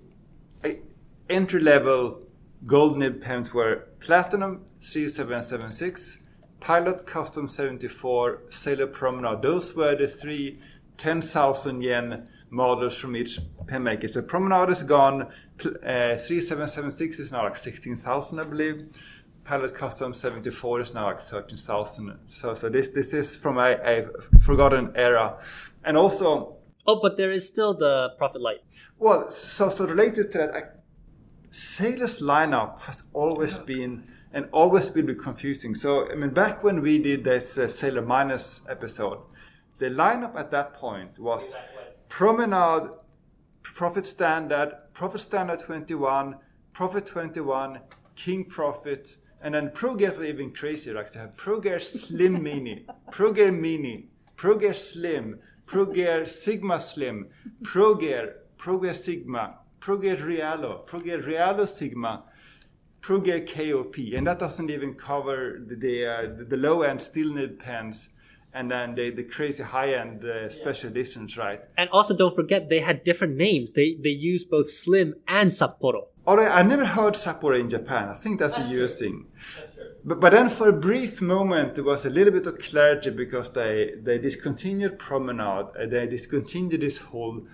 entry-level gold nib pens were Platinum 3776, Pilot Custom 74, Sailor Promenade. Those were the three 10,000 yen models from each pen maker. So Promenade is gone. 3776 is now 16,000, I believe. Pilot Custom 74 is now 13,000. So this is from a forgotten era, and also. Oh, but there is still the Prophet Light. Well, so related to that, Sailor's lineup has always been confusing. So, back when we did this Sailor Minus episode, the lineup at that point was Promenade, Prophet Standard 21, Prophet 21, King Prophet, and then Pro Gear was even crazier. Like to have Pro Gear Slim Mini, Pro Gear Mini, Pro Gear Slim, Pro Gear Sigma Slim, Pro Gear Sigma, Pro Gear Realo Sigma, Pro Gear KOP, and that doesn't even cover the low end steel nib pens, and then the crazy high end special editions, right? And also, don't forget they had different names. They used both Slim and Sapporo. Although I never heard Sapporo in Japan. I think that's a US thing. That's true. But then for a brief moment there was a little bit of clarity, because they discontinued Promenade. They discontinued this whole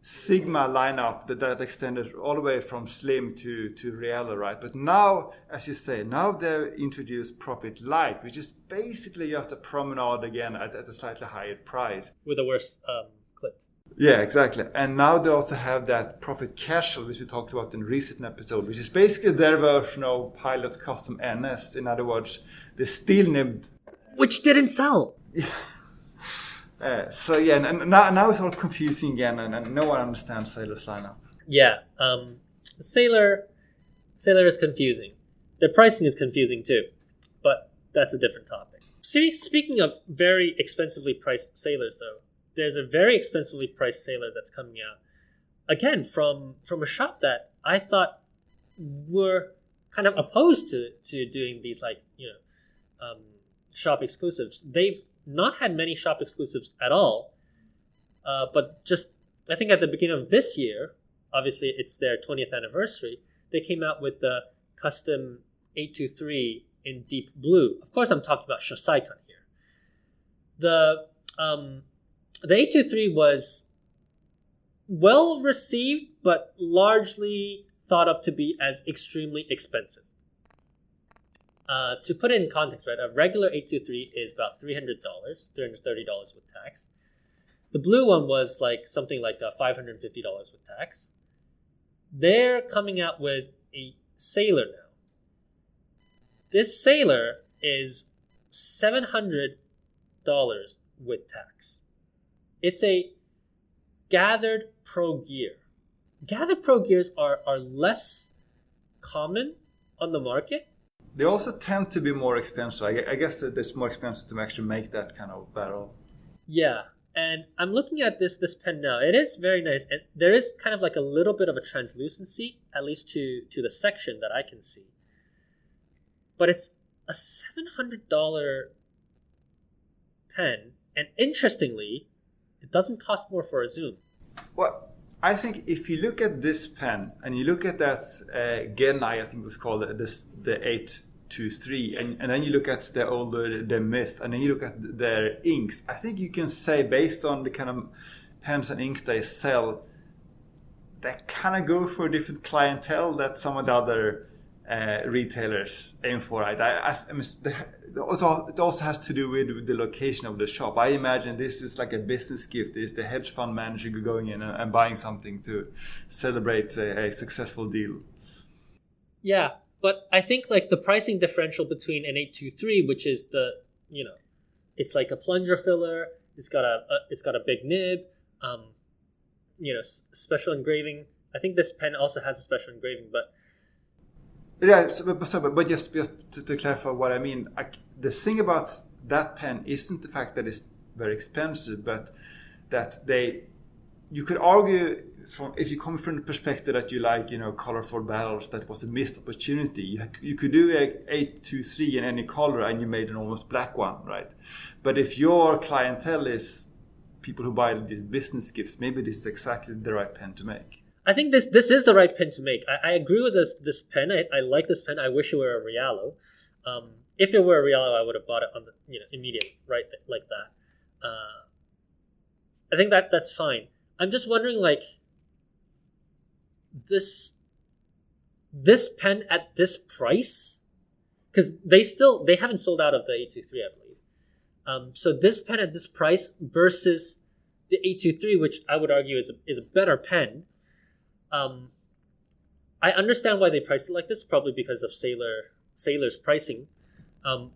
Sigma lineup that extended all the way from Slim to Realo, right? But now, as you say, they've introduced Prophet Light, which is basically just a Promenade again at a slightly higher price. With a worse clip. Yeah, exactly. And now they also have that Prophet Casual, which we talked about in a recent episode, which is basically their version of Pilot Custom NS. In other words, the steel nibbed. Which didn't sell. Yeah. So yeah, and now it's all confusing again, and no one understands Sailor's lineup. Yeah, Sailor is confusing. The pricing is confusing too, but that's a different topic. See, speaking of very expensively priced Sailors, though, there's a very expensively priced Sailor that's coming out again from a shop that I thought were kind of opposed to doing these shop exclusives. They've not had many shop exclusives at all, but just I think at the beginning of this year, obviously it's their 20th anniversary, they came out with the custom 823 in deep blue. Of course, I'm talking about Shosaikan here. The 823 was well received, but largely thought of to be as extremely expensive. To put it in context, right, a regular 823 is about $330 with tax. The blue one was something like $550 with tax. They're coming out with a Sailor now. This Sailor is $700 with tax. It's a gathered pro gear. Gathered pro gears are less common on the market. They also tend to be more expensive. I guess that it's more expensive to actually make that kind of barrel. Yeah, and I'm looking at this pen now. It is very nice, and there is kind of like a little bit of a translucency, at least to the section that I can see. But it's a $700 pen, and interestingly, it doesn't cost more for a zoom. Well, I think if you look at this pen and you look at that Genai, I think it was called the 823, and then you look at the older the Myth, and then you look at their inks, I think you can say based on the kind of pens and inks they sell, they kind of go for a different clientele that some of the other retailers aim for. Right? I mean, it also has to do with the location of the shop. I imagine this is like a business gift. It's the hedge fund manager going in and buying something to celebrate a successful deal. Yeah, but I think the pricing differential between an 823, which is it's like a plunger filler. It's got a big nib. Special engraving. I think this pen also has a special engraving, but. Yeah, but just to clarify what I mean, the thing about that pen isn't the fact that it's very expensive, but that you could argue if you come from the perspective that you like, colorful barrels, that was a missed opportunity. You could do a 823 in any color and you made an almost black one, right? But if your clientele is people who buy these business gifts, maybe this is exactly the right pen to make. I think this is the right pen to make. I agree with this pen. I like this pen. I wish it were a Rialo. If it were a Rialo, I would have bought it on the immediately, right, like that. I think that's fine. I'm just wondering, this pen at this price, because they haven't sold out of the 823, I believe. So this pen at this price versus the 823, which I would argue is a better pen. I understand why they priced it like this, probably because of Sailor's pricing.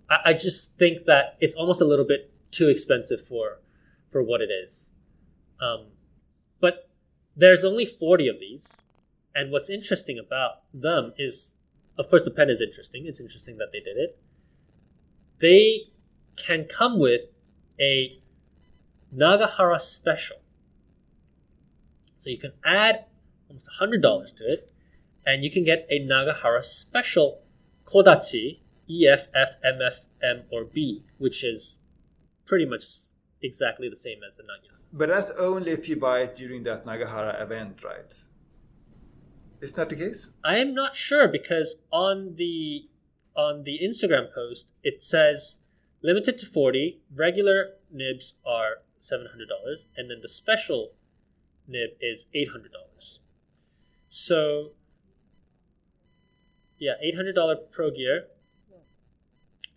I just think that it's almost a little bit too expensive for what it is. But there's only 40 of these, and what's interesting about them is, of course, the pen is interesting. It's interesting that they did it. They can come with a Nagahara special. So you can add almost $100 to it, and you can get a Nagahara special Kodachi EF, F, MF, M, or B, which is pretty much exactly the same as the Nagahara. But that's only if you buy it during that Nagahara event, right? Is that the case? I am not sure, because on the Instagram post it says limited to 40. Regular nibs are $700, and then the special nib is $800. So, yeah, $800 pro gear,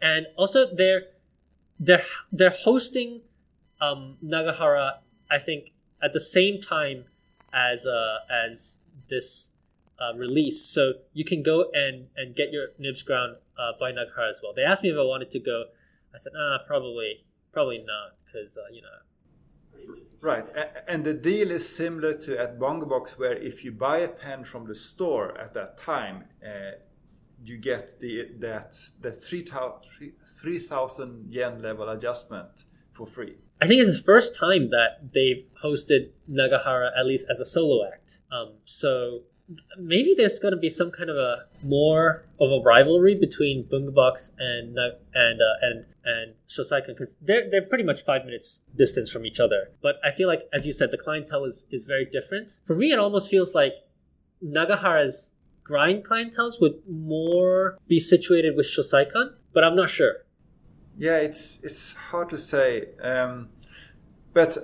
and also they're hosting Nagahara, I think, at the same time as this release. So you can go and get your nibs ground by Nagahara as well. They asked me if I wanted to go. I said, probably not, because Right, and the deal is similar to at Bongo Box, where if you buy a pen from the store at that time, you get the 3,000 yen level adjustment for free. I think it's the first time that they've hosted Nagahara, at least as a solo act. So maybe there's going to be some kind of a more of a rivalry between Bungabox and Shosaikan, because they're pretty much 5 minutes distance from each other. But I feel like, as you said, the clientele is very different. For me, it almost feels like Nagahara's grind clienteles would more be situated with Shosaikan, but I'm not sure. Yeah, it's hard to say. But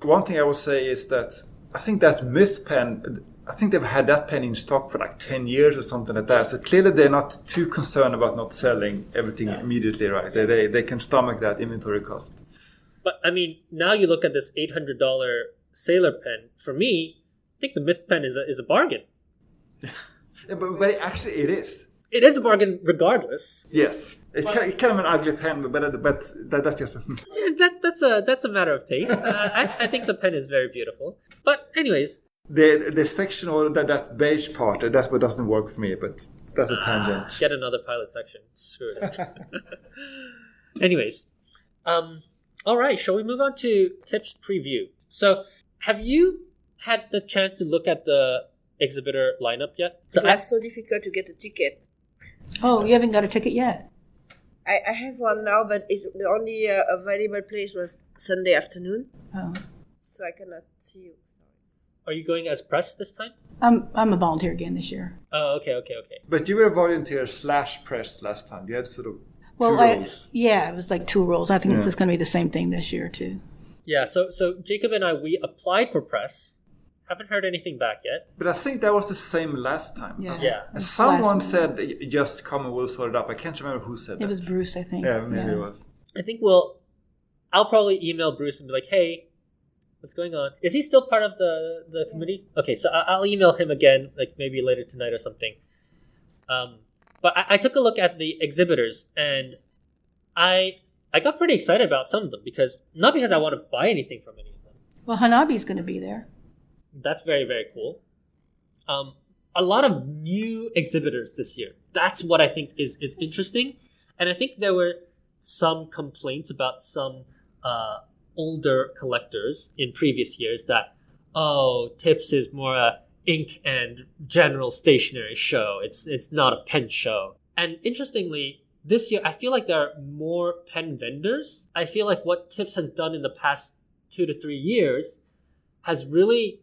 one thing I will say is that I think that Myth pen, I think they've had that pen in stock for like 10 years or something like that. So clearly they're not too concerned about not selling everything immediately, right? They can stomach that inventory cost. But I mean, now you look at this $800 Sailor pen. For me, I think the Myth pen is a bargain. Yeah, but actually it is. It is a bargain regardless. Yes. It's kind of an ugly pen, but that's just... Yeah, that's a matter of taste. I think the pen is very beautiful. But anyways... The section or that beige part, that's what doesn't work for me, but that's a tangent. Get another pilot section. Screw it. Anyways. All right, shall we move on to tips preview? So, have you had the chance to look at the exhibitor lineup yet? It was so difficult to get a ticket. Oh, you haven't got a ticket yet? I have one now, but the only available place was Sunday afternoon. Oh. So I cannot see you. Are you going as press this time? I'm a volunteer again this year. Oh, okay. But you were a volunteer / press last time. You had sort of two roles. It was like 2 roles. I think it's just going to be the same thing this year too. Yeah, so Jacob and I, we applied for press. Haven't heard anything back yet. But I think that was the same last time. Yeah. Someone said, just come and we'll sort it up. I can't remember who said that. It was Bruce, I think. Yeah, maybe it was. I think I'll probably email Bruce and be like, hey, what's going on? Is he still part of the committee? Okay, so I'll email him again, like maybe later tonight or something. But I took a look at the exhibitors, and I got pretty excited about some of them, not because I want to buy anything from any of them. Well, Hanabi's going to be there. That's very, very cool. A lot of new exhibitors this year. That's what I think is interesting. And I think there were some complaints about some older collectors in previous years that, TIPS is more a ink and general stationery show. It's not a pen show. And interestingly, this year, I feel like there are more pen vendors. I feel like what TIPS has done in the past 2 to 3 years has really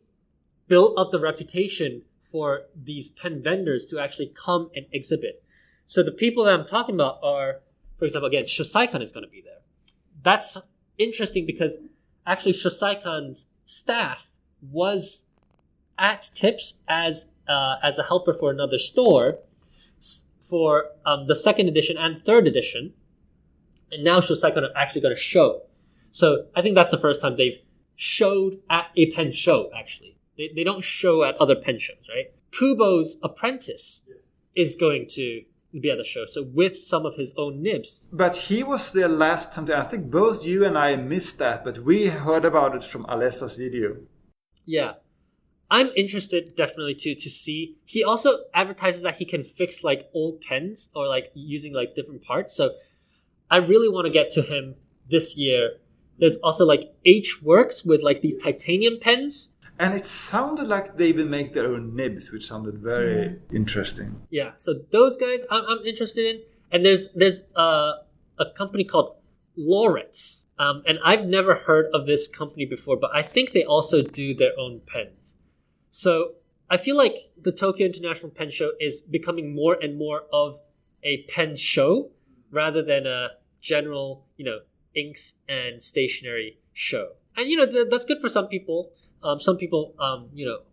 built up the reputation for these pen vendors to actually come and exhibit. So the people that I'm talking about are, for example, again, Shosaikan is going to be there. That's interesting because actually Shosaikan's staff was at TIPS as a helper for another store for the 2nd edition and 3rd edition. And now Shosaikan are actually going to show. So I think that's the first time they've showed at a pen show, actually. They don't show at other pen shows, right? Kubo's apprentice is going to be at the show, so with some of his own nibs. But he was there last time. I think both you and I missed that, but we heard about it from Alesa's video. Yeah. I'm interested definitely to see. He also advertises that he can fix like old pens or like using like different parts. So I really want to get to him this year. There's also like H Works with like these titanium pens. And it sounded like they even make their own nibs, which sounded very interesting. Yeah, so those guys I'm interested in. And there's a company called Loretz. And I've never heard of this company before, but I think they also do their own pens. So I feel like the Tokyo International Pen Show is becoming more and more of a pen show rather than a general, inks and stationery show. And, that's good for some people. Some people,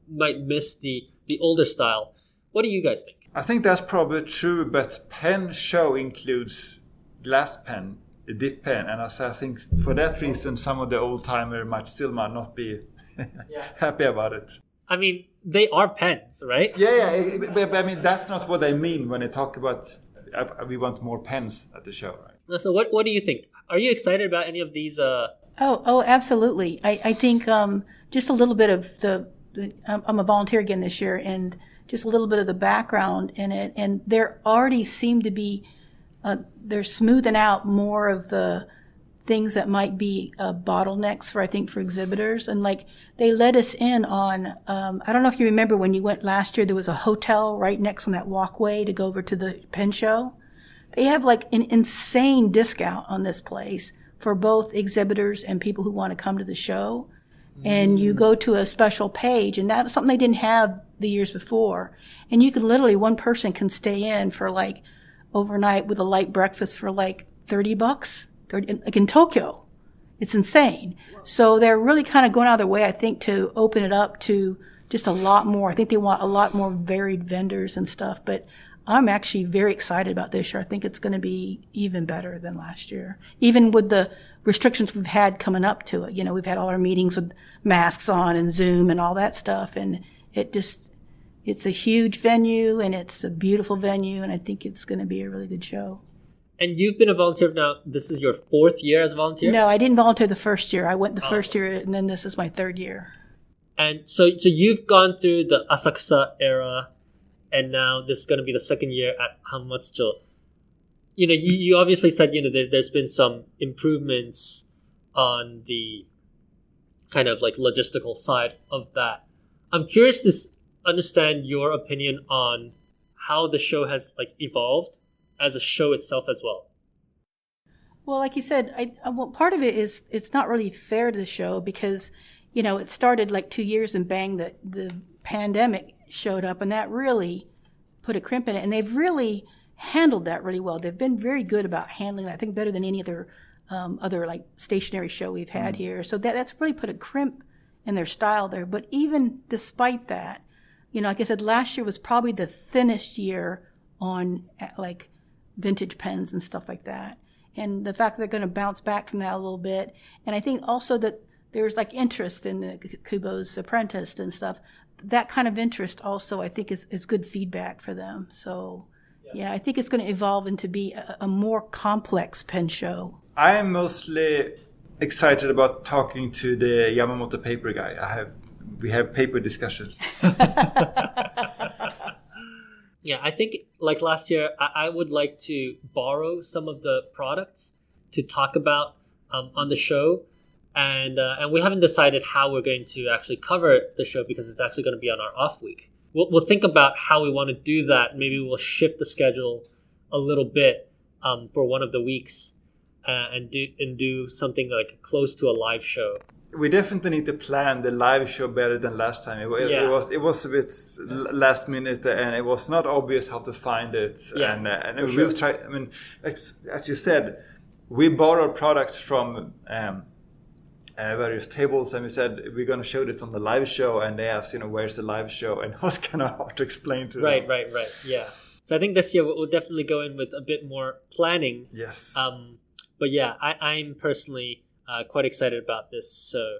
might miss the older style. What do you guys think? I think that's probably true, but pen show includes glass pen, a dip pen, and I think for that reason, some of the old-timer might not be happy about it. I mean, they are pens, right? Yeah, but I mean, that's not what I mean when I talk about we want more pens at the show, right? So what do you think? Are you excited about any of these? Oh, absolutely. I think just a little bit of I'm a volunteer again this year, and just a little bit of the background in it. And there already seem to be, they're smoothing out more of the things that might be bottlenecks for, I think, for exhibitors. And like they let us in on, I don't know if you remember when you went last year, there was a hotel right next on that walkway to go over to the pen show. They have like an insane discount on this place for both exhibitors and people who want to come to the show. And you go to a special page, and that's something they didn't have the years before. And you can literally, one person can stay in for like overnight with a light breakfast for like $30, like in Tokyo. It's insane. So they're really kind of going out of their way, I think, to open it up to just a lot more. I think they want a lot more varied vendors and stuff. But I'm actually very excited about this year. I think it's going to be even better than last year, even with the restrictions we've had coming up to it. You know, we've had all our meetings with masks on and Zoom and all that stuff. And it's a huge venue, and it's a beautiful venue, and I think it's going to be a really good show. And you've been a volunteer now. This is your 4th year as a volunteer? No, I didn't volunteer the first year. I went the first year, and then this is my 3rd year. And so you've gone through the Asakusa era, and now this is going to be the 2nd year at Hanmatsucho. You know, you obviously said, you know, there's been some improvements on the kind of like logistical side of that. I'm curious to understand your opinion on how the show has like evolved as a show itself as well. Well, like you said, well, part of it is it's not really fair to the show because, you know, it started like 2 years and bang, the pandemic showed up, and that really put a crimp in it. And they've really handled that really well. They've been very good about handling it, I think, better than any other like stationary show we've had here. So that's really put a crimp in their style there. But even despite that, you know, like I said, last year was probably the thinnest year on like vintage pens and stuff like that. And the fact that they're going to bounce back from that a little bit. And I think also that there's like interest in the Kubo's Apprentice and stuff. That kind of interest also, I think, is good feedback for them. So, yeah, I think it's going to evolve into be a more complex pen show. I am mostly excited about talking to the Yamamoto paper guy. We have paper discussions. Yeah, I think like last year, I would like to borrow some of the products to talk about on the show. And we haven't decided how we're going to actually cover the show because it's actually going to be on our off week. We'll think about how we want to do that. Maybe we'll shift the schedule a little bit for one of the weeks and do something like close to a live show. We definitely need to plan the live show better than last time. It was a bit last minute, and it was not obvious how to find it. Yeah, and we'll try. I mean, as you said, we borrowed products from various tables, and we said we're going to show this on the live show, and they asked, you know, where's the live show, and it was kind of hard to explain to them. Right. Yeah. So I think this year we'll definitely go in with a bit more planning. Yes. But yeah, I'm personally quite excited about this. So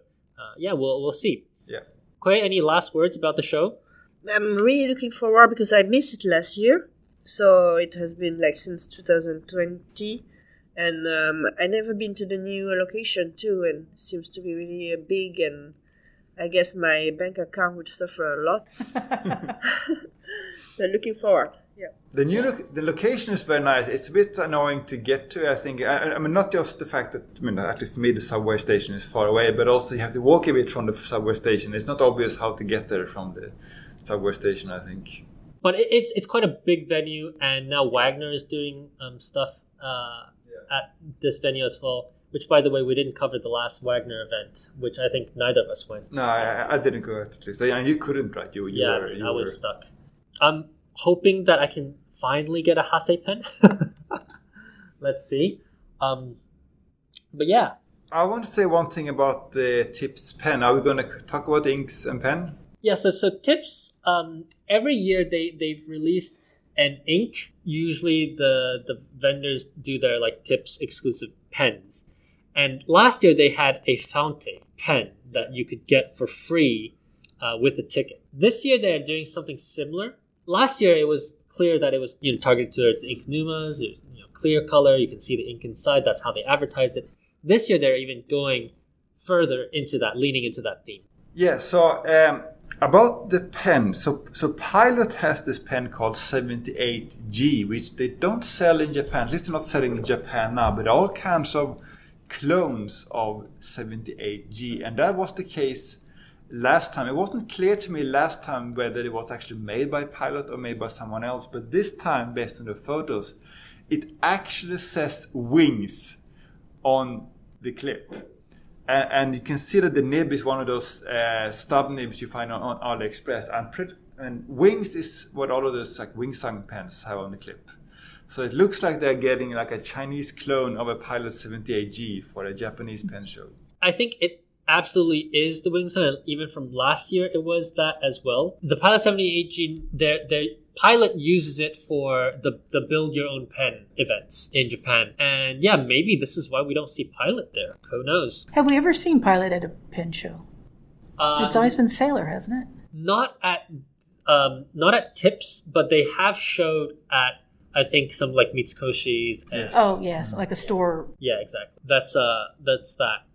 yeah, we'll see. Yeah. Khuê, any last words about the show? I'm really looking forward because I missed it last year. So it has been like since 2020. And I never been to the new location too, and it seems to be really big, and I guess my bank account would suffer a lot. But looking forward. Yeah. The location is very nice. It's a bit annoying to get to, I think. I mean, not just the fact that, I mean, actually for me the subway station is far away, but also you have to walk a bit from the subway station. It's not obvious how to get there from the subway station, I think. But it's quite a big venue, and now Wagner is doing stuff at this venue as well, which, by the way, we didn't cover the last Wagner event, which I think neither of us went. No, I didn't go at least. And you couldn't, right? I was stuck. I'm hoping that I can finally get a Hase pen. Let's see. But yeah. I want to say one thing about the Tips pen. Are we going to talk about inks and pen? Yeah, so Tips, every year they've released an ink. Usually the vendors do their like Tips exclusive pens. And last year they had a fountain pen that you could get for free with the ticket. This year they're doing something similar. Last year it was clear that it was targeted towards ink numas, clear color. You can see the ink inside. That's how they advertise it. This year they're even going further into that, leaning into that theme. Yeah. So about the pen, so Pilot has this pen called 78G, which they don't sell in Japan. At least they're not selling in Japan now. But all kinds of clones of 78G, and that was the case last time. It wasn't clear to me last time whether it was actually made by Pilot or made by someone else, but this time, based on the photos, it actually says wings on the clip. And you can see that the nib is one of those stub nibs you find on AliExpress. And wings is what all of those like Wingsung pens have on the clip. So it looks like they're getting like a Chinese clone of a Pilot 78G for a Japanese pen show. I think it absolutely is the Wingsung, and even from last year it was that as well. The Pilot 78G, their Pilot uses it for the build your own pen events in Japan. And yeah, maybe this is why we don't see Pilot there. Who knows? Have we ever seen Pilot at a pen show? It's always been Sailor, hasn't it? Not at Tips, but they have showed at, I think, some like Mitsukoshi's. Yes. Oh yes, like a store. Yeah, exactly. That's that.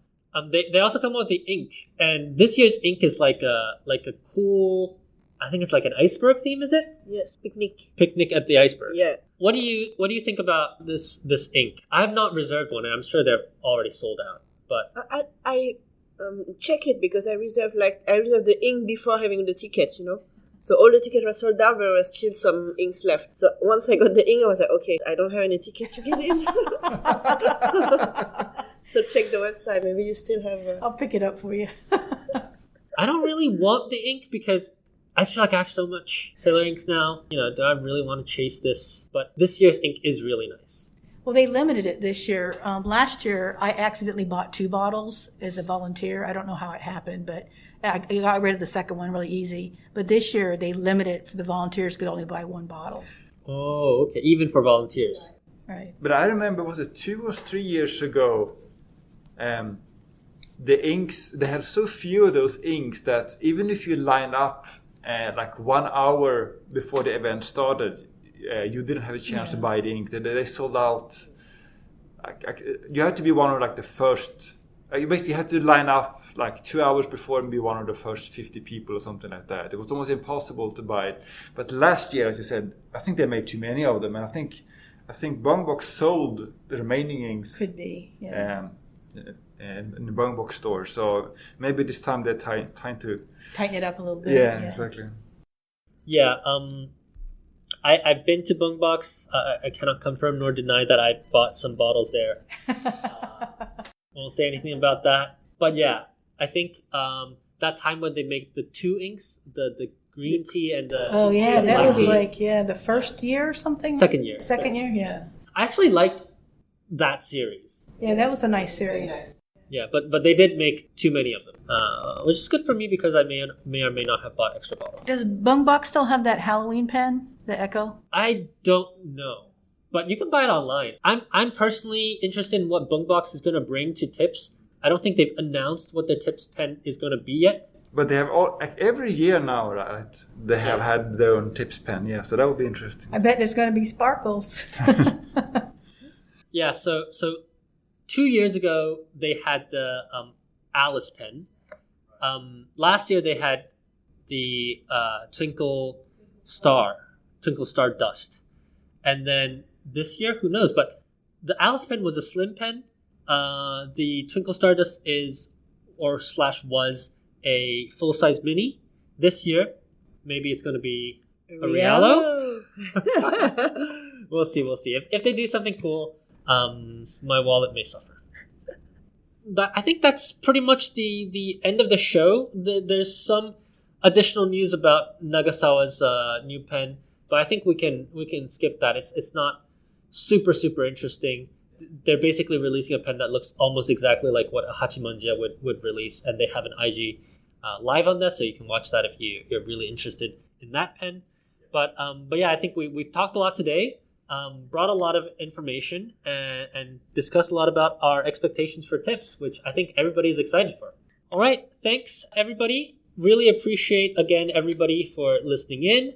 They also come out with the ink, and this year's ink is like a cool. I think it's like an iceberg theme. Is it? Yes, Picnic at the iceberg. Yeah. What do you think about this ink? I have not reserved one, and I'm sure they're already sold out. But I check it because I reserved the ink before having the tickets, you know. So all the tickets were sold out, but there were still some inks left. So once I got the ink, I was like, okay, I don't have any ticket to get in. So check the website. Maybe you still have. I'll pick it up for you. I don't really want the ink because I just feel like I have so much Sailor inks now. You know, do I really want to chase this? But this year's ink is really nice. Well, they limited it this year. Last year, I accidentally bought 2 bottles as a volunteer. I don't know how it happened, but I got rid of the second one really easy. But this year, they limited it for the volunteers could only buy 1 bottle. Oh, okay. Even for volunteers. Right. But I remember, was it 2 or 3 years ago, the inks, they had so few of those inks that even if you line up like 1 hour before the event started, you didn't have a chance to buy the ink. They sold out. You had to be one of like the first. You basically had to line up like 2 hours before and be one of the first 50 people or something like that. It was almost impossible to buy it. But last year, as you said, I think they made too many of them, and I think Bungbox sold the remaining inks. Could be. Yeah. In the Bungbox store. So maybe this time they're trying to tighten it up a little bit. Yeah, exactly. Yeah. I've been to Bungbox. I cannot confirm nor deny that I bought some bottles there. Won't say anything about that. But yeah, I think that time when they make the 2 inks, the green tea and the... Oh yeah, the that was tea. like, the first year or something? Second year, yeah. I actually liked that series. Yeah, that was a nice series. Yeah, but they did make too many of them, which is good for me because I may or may not have bought extra bottles. Does Bungbox still have that Halloween pen, the Echo? I don't know, but you can buy it online. I'm personally interested in what Bungbox is going to bring to Tips. I don't think they've announced what their Tips pen is going to be yet. But they have every year now, right? They have had their own Tips pen, yeah. So that would be interesting. I bet there's going to be sparkles. Yeah. So 2 years ago they had the Alice pen. Last year they had the Twinkle Star Dust, and then this year, who knows? But the Alice pen was a slim pen. The Twinkle Star Dust was a full-size mini. This year, maybe it's going to be a Rialo. We'll see. If they do something cool, my wallet may suffer. But I think that's pretty much the end of the show. There's some additional news about Nagasawa's new pen, but I think we can skip that. It's not super interesting. They're basically releasing a pen that looks almost exactly like what a Hachimanja would release, and they have an IG live on that, so you can watch that if you're really interested in that pen. But yeah, I think we've talked a lot today, brought a lot of information, and discussed a lot about our expectations for Tips, which I think everybody's excited for. All right, thanks everybody. Really appreciate again everybody for listening in.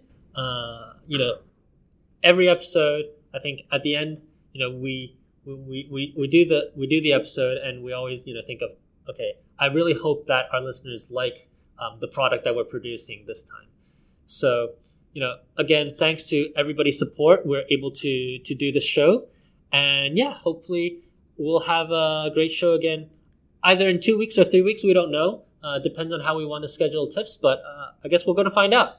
Every episode, I think at the end, we do the episode, and we always think of, okay, I really hope that our listeners like the product that we're producing this time. So again, thanks to everybody's support, we're able to do this show, and yeah, hopefully we'll have a great show again, either in 2 weeks or 3 weeks. We don't know. Depends on how we want to schedule tips, but I guess we're going to find out.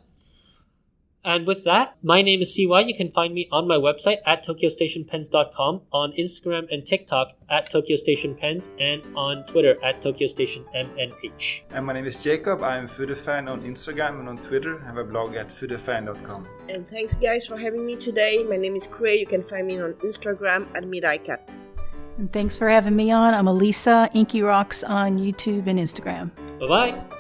And with that, my name is CY. You can find me on my website at tokyostationpens.com, on Instagram and TikTok at tokyostationpens, and on Twitter at tokyostationmnh. And my name is Jacob. I'm Foodafan on Instagram and on Twitter. I have a blog at foodafan.com. And thanks guys for having me today. My name is Khuê. You can find me on Instagram at midaikat. And thanks for having me on. I'm Alesa, Inky Rocks on YouTube and Instagram. Bye-bye.